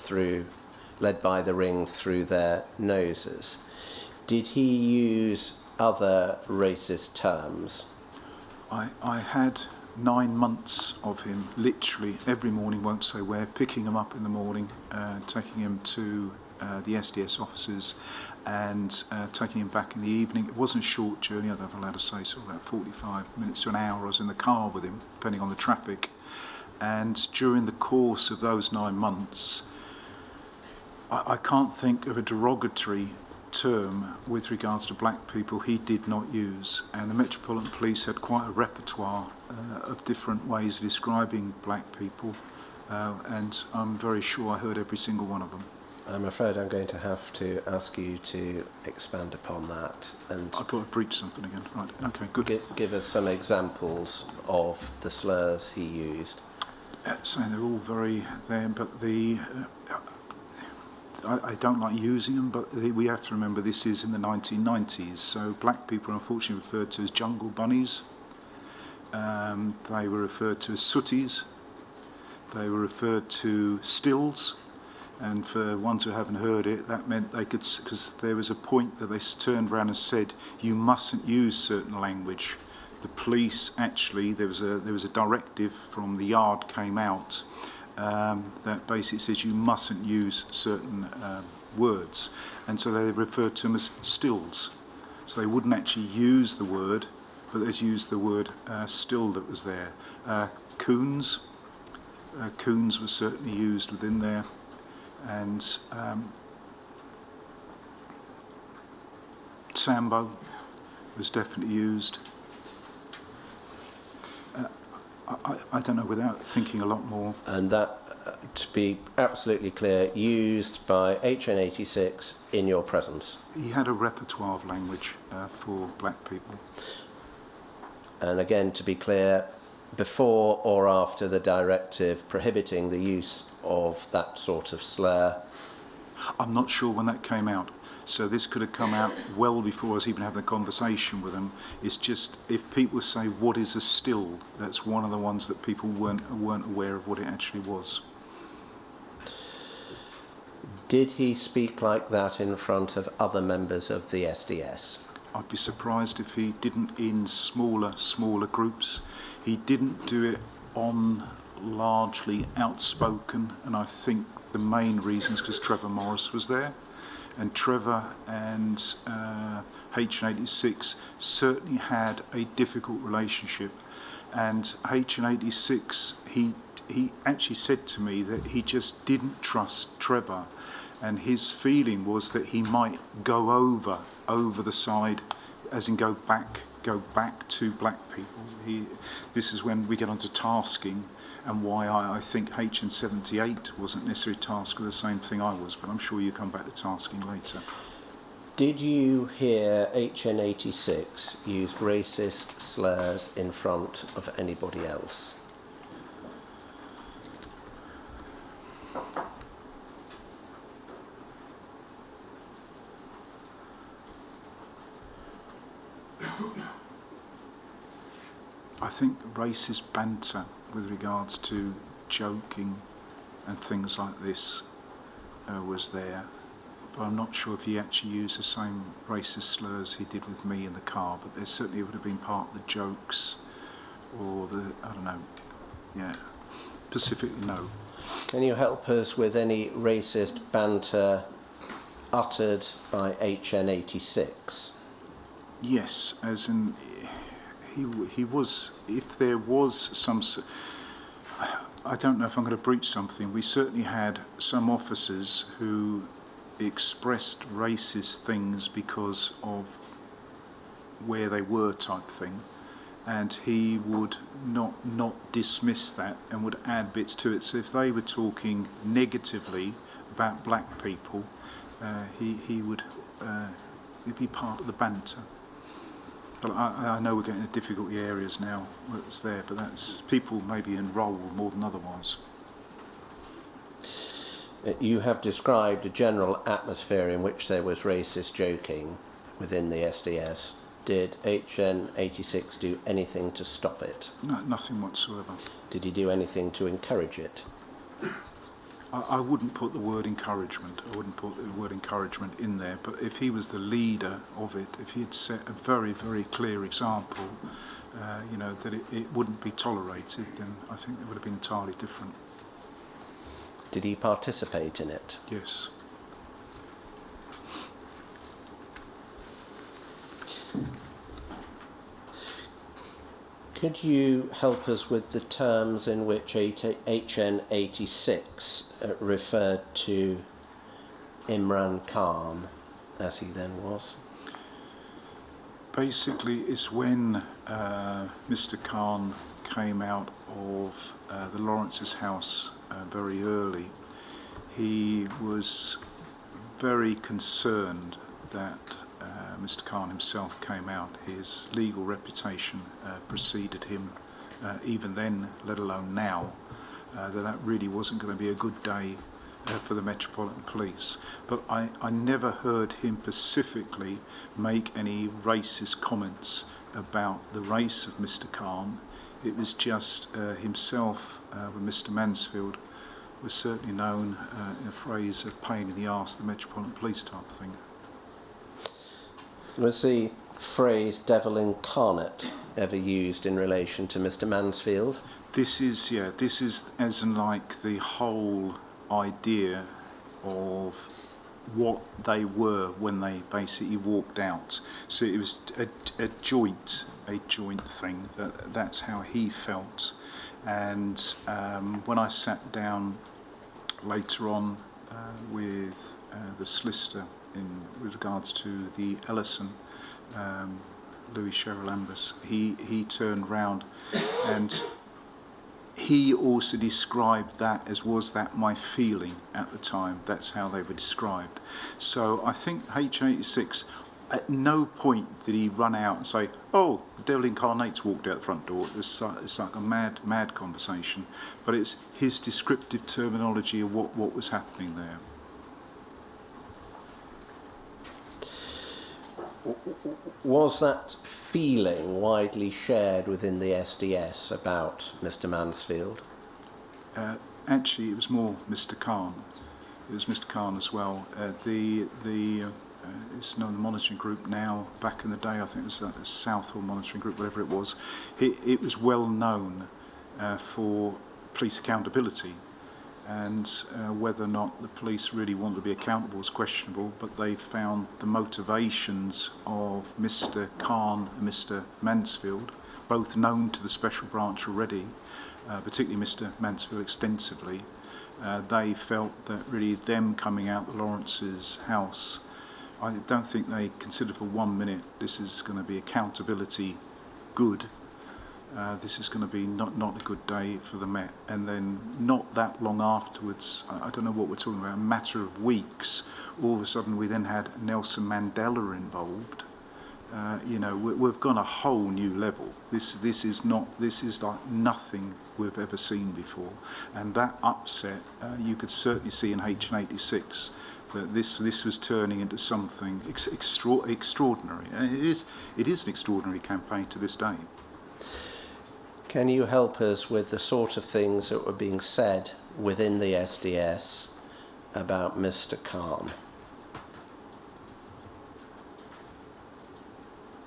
by the ring through their noses. Did he use other racist terms? I had 9 months of him, literally every morning, won't say where, picking him up in the morning, taking him to the SDS offices, and taking him back in the evening. It wasn't a short journey, I don't know if I'm allowed to say, so about 45 minutes to an hour. I was in the car with him, depending on the traffic. And during the course of those 9 months, I can't think of a derogatory term with regards to black people he did not use. And the Metropolitan Police had quite a repertoire of different ways of describing black people. and I'm very sure I heard every single one of them. I'm afraid I'm going to have to ask you to expand upon that and I thought I breached something again. Right, okay, good. give us some examples of the slurs he used. So they're all very there, but I don't like using them, but we have to remember this is in the 1990s, so black people are unfortunately referred to as jungle bunnies. They were referred to as sooties. They were referred to stills, and for ones who haven't heard it, that meant they could, because there was a point that they turned around and said, you mustn't use certain language. The police actually, there was a directive from the yard came out that basically says you mustn't use certain words, and so they referred to them as stills. So they wouldn't actually use the word, but they'd use the word still that was there. Coons. Coons was certainly used within there, and Sambo was definitely used. I don't know, without thinking a lot more. And that, to be absolutely clear, used by HN86 in your presence. He had a repertoire of language for black people. And again, to be clear, before or after the directive prohibiting the use of that sort of slur? I'm not sure when that came out. So this could have come out well before us even having a conversation with them. It's just, if people say, what is a still? That's one of the ones that people weren't aware of what it actually was. Did he speak like that in front of other members of the SDS? I'd be surprised if he didn't in smaller groups. He didn't do it on largely outspoken, and I think the main reason is because Trevor Morris was there. And Trevor and HN86 certainly had a difficult relationship. And HN86, he actually said to me that he just didn't trust Trevor. And his feeling was that he might go over the side, as in go back to black people. This is when we get onto tasking, and why I think HN78 wasn't necessarily tasked with the same thing I was, but I'm sure you come back to tasking later. Did you hear HN86 used racist slurs in front of anybody else? I think racist banter with regards to joking and things like this was there, but I'm not sure if he actually used the same racist slurs he did with me in the car, but there certainly would have been part of the jokes or the, I don't know, yeah, specifically no. Can you help us with any racist banter uttered by HN86? Yes, as in he was, if there was some, I don't know if I'm going to breach something, we certainly had some officers who expressed racist things because of where they were type thing, and he would not dismiss that and would add bits to it. So if they were talking negatively about black people, he would it'd be part of the banter. But I know we're getting into difficult areas now where it's there, but that's people maybe enroll more than otherwise. You have described a general atmosphere in which there was racist joking within the SDS. Did HN86 do anything to stop it? No, nothing whatsoever. Did he do anything to encourage it? I wouldn't put the word encouragement. I wouldn't put the word encouragement in there. But if he was the leader of it, if he had set a very, very clear example, that it wouldn't be tolerated, then I think it would have been entirely different. Did he participate in it? Yes. Could you help us with the terms in which HN86 referred to Imran Khan, as he then was? Basically, it's when Mr. Khan came out of the Lawrence's house very early. He was very concerned that Mr. Khan himself came out. His legal reputation preceded him, even then, let alone now, that really wasn't going to be a good day for the Metropolitan Police. But I never heard him specifically make any racist comments about the race of Mr. Khan. It was just himself with Mr. Mansfield was certainly known in a phrase of pain in the arse, the Metropolitan Police type thing. Was the phrase devil incarnate ever used in relation to Mr. Mansfield? This is as in like the whole idea of what they were when they basically walked out. So it was a joint thing. That's how he felt. And when I sat down later on with the solicitor with regards to the Ellison, Louis Sherrill Ambus, he turned round and he also described that as, was that my feeling at the time? That's how they were described. So I think H86, at no point did he run out and say, oh, the devil incarnate's walked out the front door. It's like a mad conversation. But it's his descriptive terminology of what was happening there. Was that feeling widely shared within the SDS about Mr. Mansfield? Actually, it was more Mr. Khan. It was Mr. Khan as well. It's known the monitoring group now. Back in the day, I think it was the Southall monitoring group, whatever it was. It was well known for police accountability. And whether or not the police really wanted to be accountable was questionable, but they found the motivations of Mr. Khan and Mr. Mansfield, both known to the special branch already, particularly Mr. Mansfield extensively. They felt that really them coming out of Lawrence's house, I don't think they considered for 1 minute this is going to be accountability good. This is going to be not a good day for the Met. And then not that long afterwards, I don't know what we're talking about, a matter of weeks, all of a sudden we then had Nelson Mandela involved. We've gone a whole new level. This is like nothing we've ever seen before. And that upset, you could certainly see in H86 that this was turning into something extraordinary. And it is an extraordinary campaign to this day. Can you help us with the sort of things that were being said within the SDS about Mr. Khan?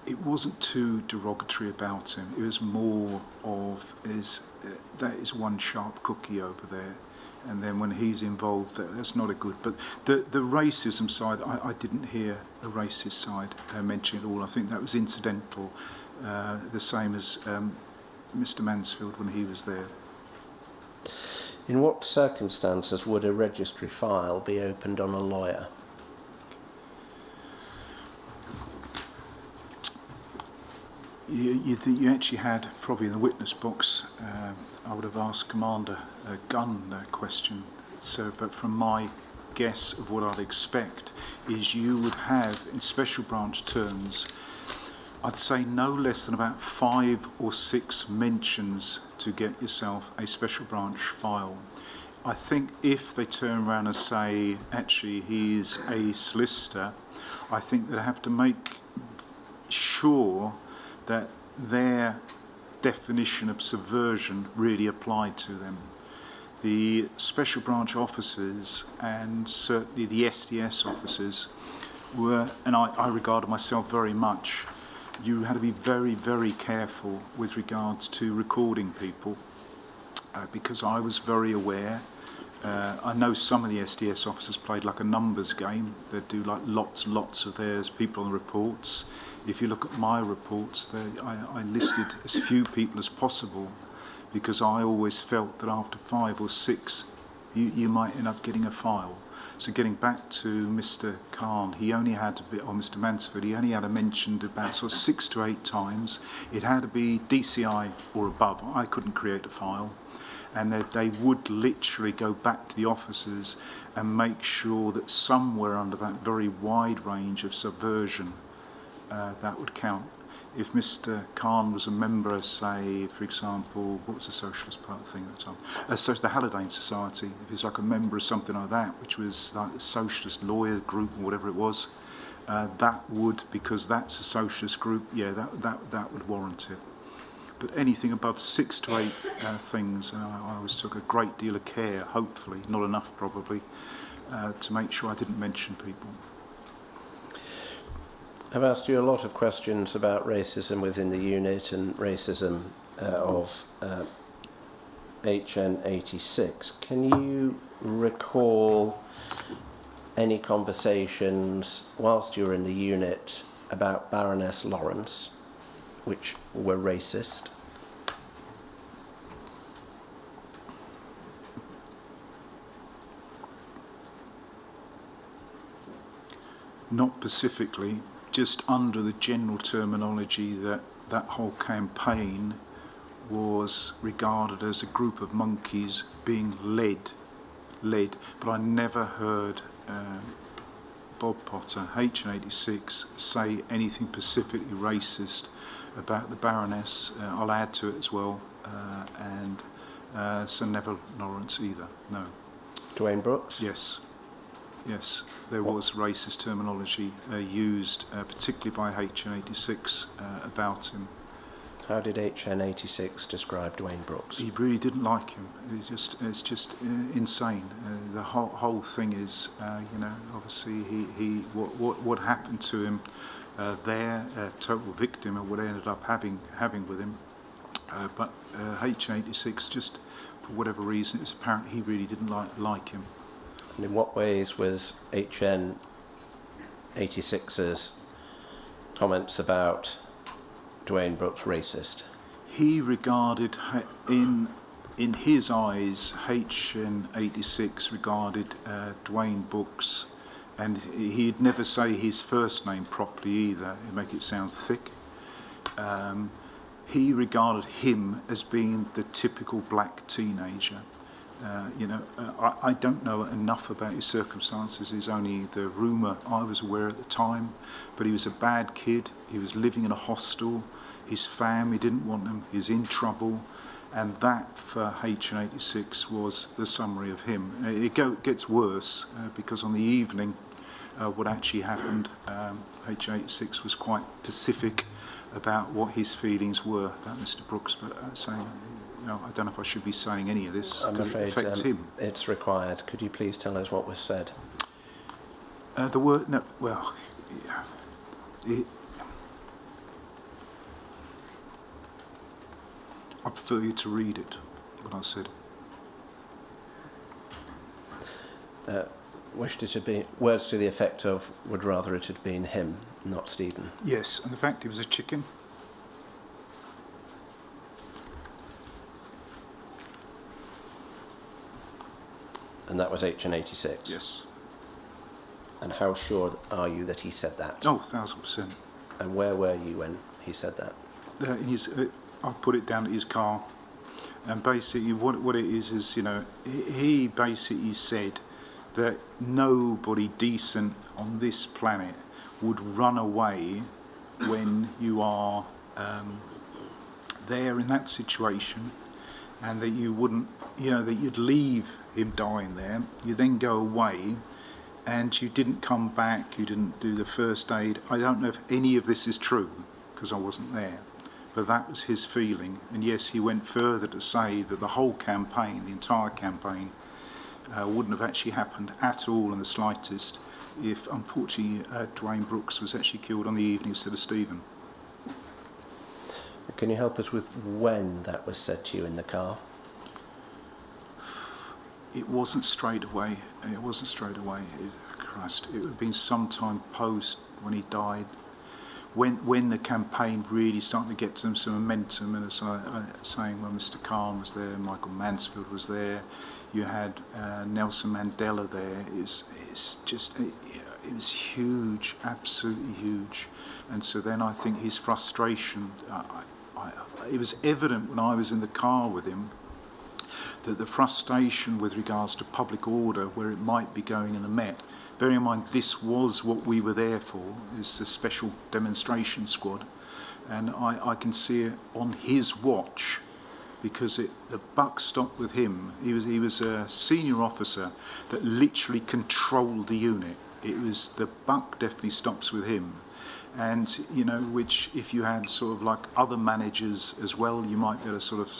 It wasn't too derogatory about him. It was more of that is one sharp cookie over there, and then when he's involved, that's not a good. But the racism side, I didn't hear a racist side mentioned at all. I think that was incidental, the same as Mr. Mansfield when he was there. In what circumstances would a registry file be opened on a lawyer? You actually had, probably in the witness box, I would have asked Commander Gunn that question. So, but from my guess of what I'd expect is you would have, in special branch terms, I'd say no less than about 5 or 6 mentions to get yourself a special branch file. I think if they turn around and say, actually, he's a solicitor, I think they'd have to make sure that their definition of subversion really applied to them. The special branch officers and certainly the SDS officers were, and I regarded myself very much, you had to be very, very careful with regards to recording people because I was very aware. I know some of the SDS officers played like a numbers game. They'd do like lots of theirs, people on the reports. If you look at my reports, I listed as few people as possible because I always felt that after 5 or 6, you might end up getting a file. So getting back to Mr. Khan, he only had to be, or Mr. Mansfield, he only had to mention about sort of 6 to 8 times. It had to be DCI or above. I couldn't create a file. and they would literally go back to the officers and make sure that somewhere under that very wide range of subversion, that would count. If Mr. Khan was a member, say, for example, what was the Socialist Party thing at the time? So the Halliday Society. If he's like a member of something like that, which was like the Socialist Lawyer Group or whatever it was, that would, because that's a socialist group, yeah, that would warrant it. But anything above 6 to 8 things, I always took a great deal of care, hopefully, not enough probably, to make sure I didn't mention people. I've asked you a lot of questions about racism within the unit and racism of HN86. Can you recall any conversations whilst you were in the unit about Baroness Lawrence, which were racist? Not specifically, just under the general terminology that that whole campaign was regarded as a group of monkeys being led. But I never heard Bob Potter, HN86, say anything specifically racist about the Baroness. I'll add to it as well, and Sir Neville Lawrence either, no. Dwayne Brooks? Yes, there was racist terminology used, particularly by HN86 about him. How did HN86 describe Dwayne Brooks? He really didn't like him. It's just insane. The whole thing is, obviously what happened to him there, total victim of what I ended up having with him. But HN86, just for whatever reason, it's apparent he really didn't like him. And in what ways was HN86's comments about Dwayne Brooks racist? He regarded, in his eyes, HN86 regarded Dwayne Brooks, and he'd never say his first name properly either, he'd make it sound thick. He regarded him as being the typical black teenager. I don't know enough about his circumstances. It's only the rumour I was aware at the time. But he was a bad kid. He was living in a hostel. His family didn't want him. He was in trouble. And that, for HN86, was the summary of him. It gets worse because on the evening, what actually happened, HN86 was quite specific about what his feelings were about Mr. Brooks, but saying, I don't know if I should be saying any of this. I'm afraid it affects him. It's required. Could you please tell us what was said? The word, no, well, I prefer you to read it, what I said. Wished it had been words to the effect of, would rather it had been him, not Stephen. Yes, and the fact he was a chicken. And that was HN86? Yes. And how sure are you that he said that? Oh, 1,000%. And where were you when he said that? In his, I put it down at his car, and basically what it is, he basically said that nobody decent on this planet would run away when you are there in that situation, and that you wouldn't, that you'd leave him dying there, you then go away, and you didn't come back, you didn't do the first aid. I don't know if any of this is true, because I wasn't there, but that was his feeling. And yes, he went further to say that the whole campaign, the entire campaign, wouldn't have actually happened at all in the slightest if, unfortunately, Dwayne Brooks was actually killed on the evening instead of Stephen. Can you help us with when that was said to you in the car? It wasn't straight away. Christ, it would have been sometime post when he died, when the campaign really started to get some momentum. And as I was saying, when Mr. Khan was there, Michael Mansfield was there, you had Nelson Mandela there. It was huge, absolutely huge. And so then I think his frustration, it was evident when I was in the car with him. that the frustration with regards to public order, where it might be going in the Met, bearing in mind this was what we were there for, is the special demonstration squad, and I can see it on his watch, because the buck stopped with him. He was a senior officer that literally controlled the unit. The buck definitely stops with him. And, you know, which if you had sort of like other managers as well, you might be able to sort of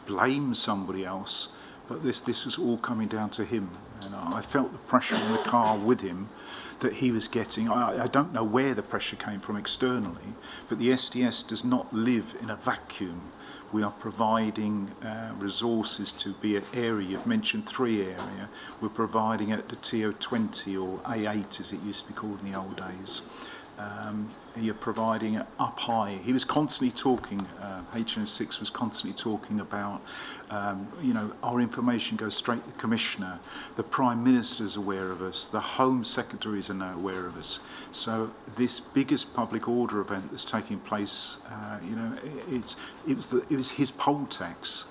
blame somebody else. But this was all coming down to him. And I felt the pressure in the car with him that he was getting. I don't know where the pressure came from externally, but the SDS does not live in a vacuum. We are providing resources to be an area. You've mentioned 3 area. We're providing it at the TO20 or A8 as it used to be called in the old days. You're providing it up high. He was constantly talking, HN6 was constantly talking about, you know, our information goes straight to the Commissioner, the Prime Minister's aware of us, the Home Secretaries are now aware of us. So this biggest public order event that's taking place, you know, it was his poll tax,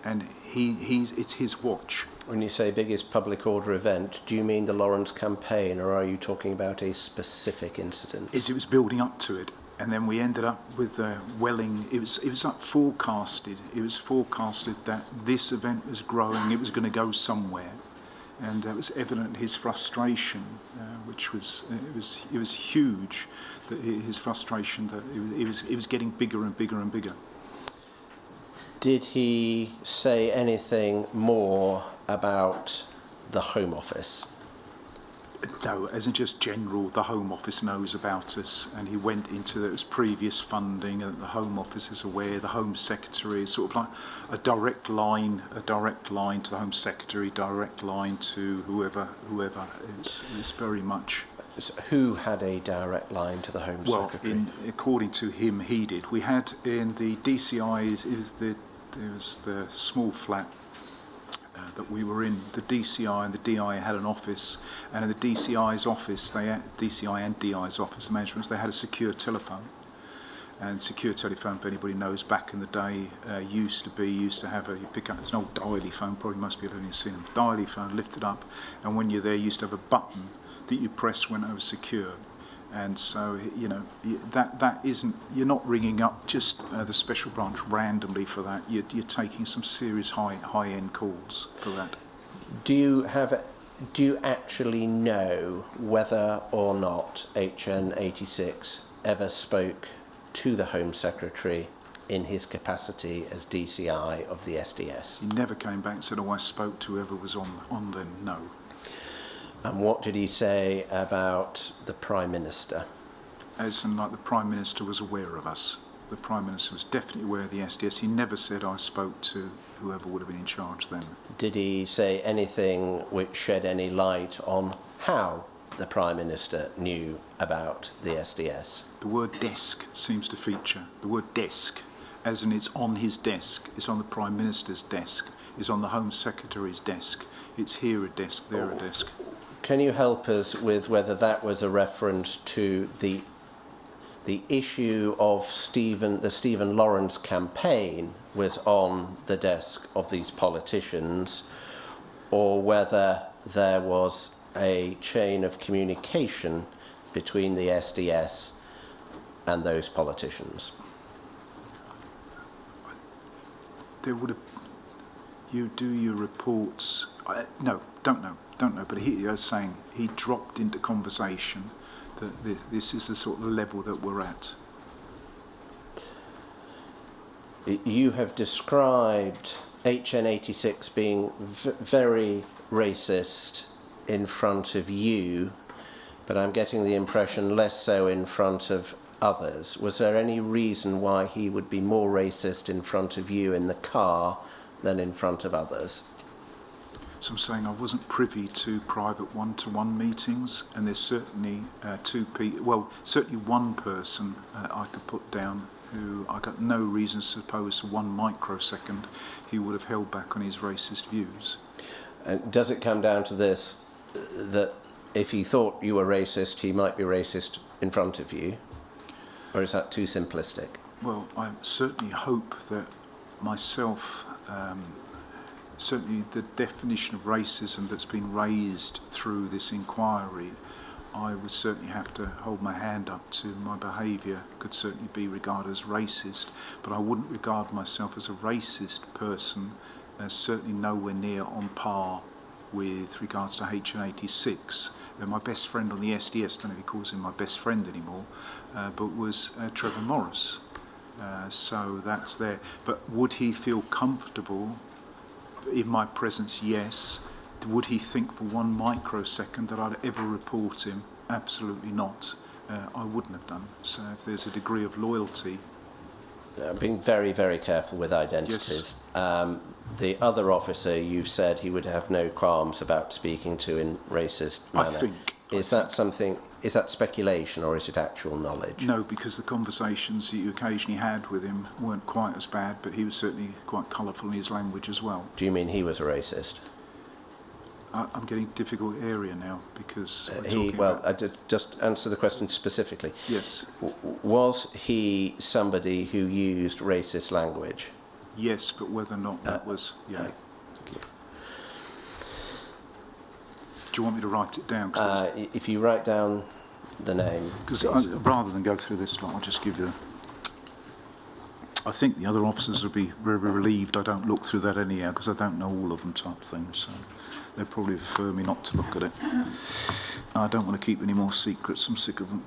and it's his watch. When you say biggest public order event, do you mean the Lawrence campaign, or are you talking about a specific incident? It was building up to it, and then we ended up with Welling. It was like forecasted. It was forecasted that this event was growing. It was going to go somewhere, and that was evident his frustration, which was it was huge. That his frustration that it was getting bigger and bigger and bigger. Did he say anything more about the Home Office? No, as in just general, the Home Office knows about us, and he went into those previous funding, and the Home Office is aware. The Home Secretary is sort of like a direct line to the Home Secretary, direct line to whoever. It's very much. Who had a direct line to the Home Secretary? Well, according to him, he did. We had in the DCI, there was the small flat that we were in. The DCI and the DI had an office, and in the DCI's office, DCI and DI's office, the management, they had a secure telephone. And secure telephone, if anybody knows, back in the day, used to have you pick up, it's an old dialy phone, probably most people have only seen them. Dialy phone, lift it up, and when you're there, you used to have a button that you press when it was secure. And so, you know, that isn't, you're not ringing up just the special branch randomly for that. You're taking some serious high-end calls for that. Do you actually know whether or not HN86 ever spoke to the Home Secretary in his capacity as DCI of the SDS? He never came back and said, "Oh, I spoke to whoever was on then." No. And what did he say about the Prime Minister? As in, like, the Prime Minister was aware of us. The Prime Minister was definitely aware of the SDS. He never said, "I spoke to whoever would have been in charge then." Did he say anything which shed any light on how the Prime Minister knew about the SDS? The word desk seems to feature. The word desk, as in it's on his desk, it's on the Prime Minister's desk, it's on the Home Secretary's desk, it's here a desk, there a desk. Can you help us with whether that was a reference to the issue of the Stephen Lawrence campaign was on the desk of these politicians, or whether there was a chain of communication between the SDS and those politicians? There would have. You do your reports. No, don't know. But he was saying he dropped into conversation that this is the sort of level that we're at. You have described HN86 being very racist in front of you, but I'm getting the impression less so in front of others. Was there any reason why he would be more racist in front of you in the car than in front of others? So I'm saying I wasn't privy to private one-to-one meetings, and there's certainly certainly one person I could put down who I got no reason to suppose for 1 microsecond he would have held back on his racist views. And does it come down to this, that if he thought you were racist, he might be racist in front of you? Or is that too simplistic? Well, I certainly hope that myself certainly the definition of racism that's been raised through this inquiry, I would certainly have to hold my hand up to my behaviour could certainly be regarded as racist, but I wouldn't regard myself as a racist person, certainly nowhere near on par with regards to H&86. My best friend on the SDS, I don't know if he calls him my best friend anymore, but was Trevor Morris. So that's there. But would he feel comfortable in my presence? Yes. Would he think for 1 microsecond that I'd ever report him? Absolutely not. I wouldn't have done. So if there's a degree of loyalty... Being very, very careful with identities. Yes. The other officer, you said he would have no qualms about speaking to in racist manner. Is that speculation or is it actual knowledge? No, because the conversations that you occasionally had with him weren't quite as bad, but he was certainly quite colourful in his language as well. Do you mean he was a racist? I'm getting a difficult area now because... I did just answer the question specifically. Yes. Was he somebody who used racist language? Yes, but whether or not that was... Yeah. Thank you. Do you want me to write it down? If you write down the name... Because rather than go through this lot, I'll just give you... I think the other officers will be very relieved I don't look through that anyhow, because I don't know all of them type thing, so they'll probably prefer me not to look at it. I don't want to keep any more secrets, I'm sick of them.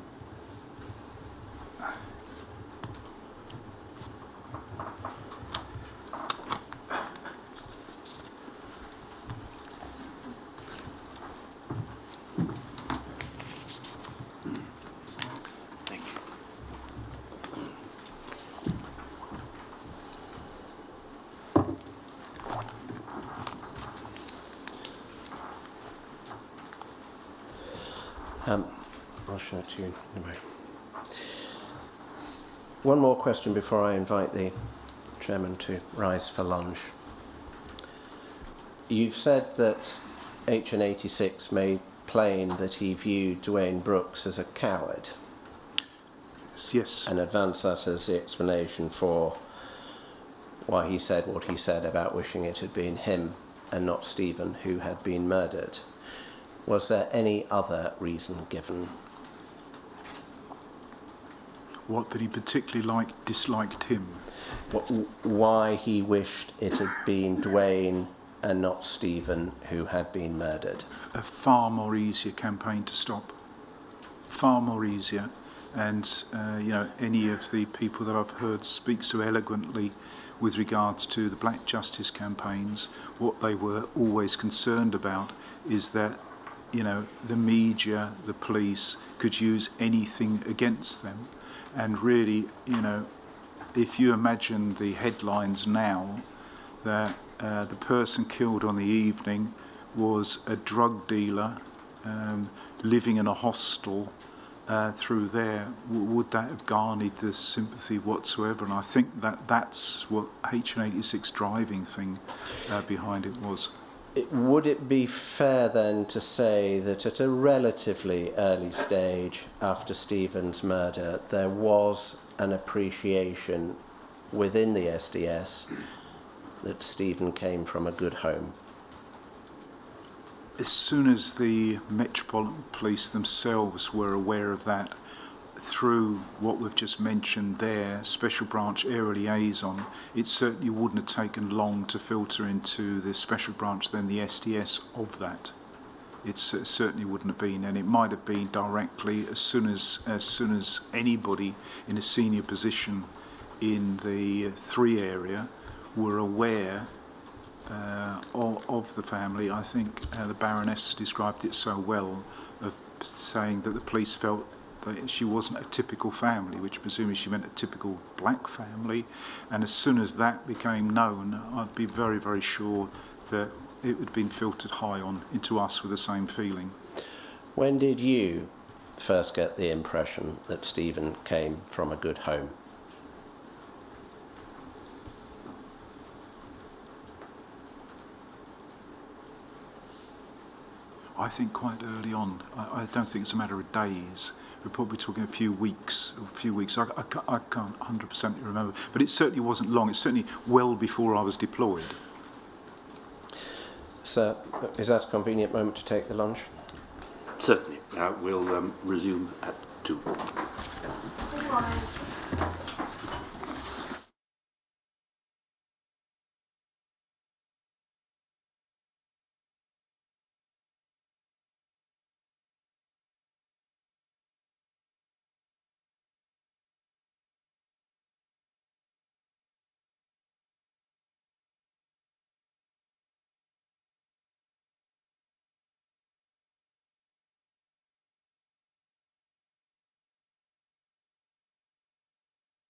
I'll show it to you in a moment. One more question before I invite the Chairman to rise for lunch. You've said that H&86 made plain that he viewed Dwayne Brooks as a coward. Yes. And advanced that as the explanation for why he said what he said about wishing it had been him and not Stephen who had been murdered. Was there any other reason given? What, that he particularly disliked him? Why he wished it had been Dwayne and not Stephen who had been murdered? A far more easier campaign to stop. Far more easier. And, any of the people that I've heard speak so eloquently with regards to the Black Justice campaigns, what they were always concerned about is that, the media, the police could use anything against them. And really, if you imagine the headlines now, that the person killed on the evening was a drug dealer living in a hostel through there, would that have garnered the sympathy whatsoever? And I think that's what H&86 driving thing behind it was. Would it be fair then to say that at a relatively early stage after Stephen's murder, there was an appreciation within the SDS that Stephen came from a good home? As soon as the Metropolitan Police themselves were aware of that, through what we've just mentioned there, Special Branch Area Liaison, it certainly wouldn't have taken long to filter into the Special Branch, then the SDS of that. It certainly wouldn't have been, and it might have been directly as soon as anybody in a senior position in the 3 area were aware of the family. I think the Baroness described it so well, of saying that the police felt that she wasn't a typical family, which presumably she meant a typical black family. And as soon as that became known, I'd be very, very sure that it had been filtered high on into us with the same feeling. When did you first get the impression that Stephen came from a good home? I think quite early on. I don't think it's a matter of days. We're probably talking a few weeks. I can't 100% remember, but it certainly wasn't long. It's certainly well before I was deployed. Sir, is that a convenient moment to take the lunch? Certainly. We'll resume at 2. Otherwise,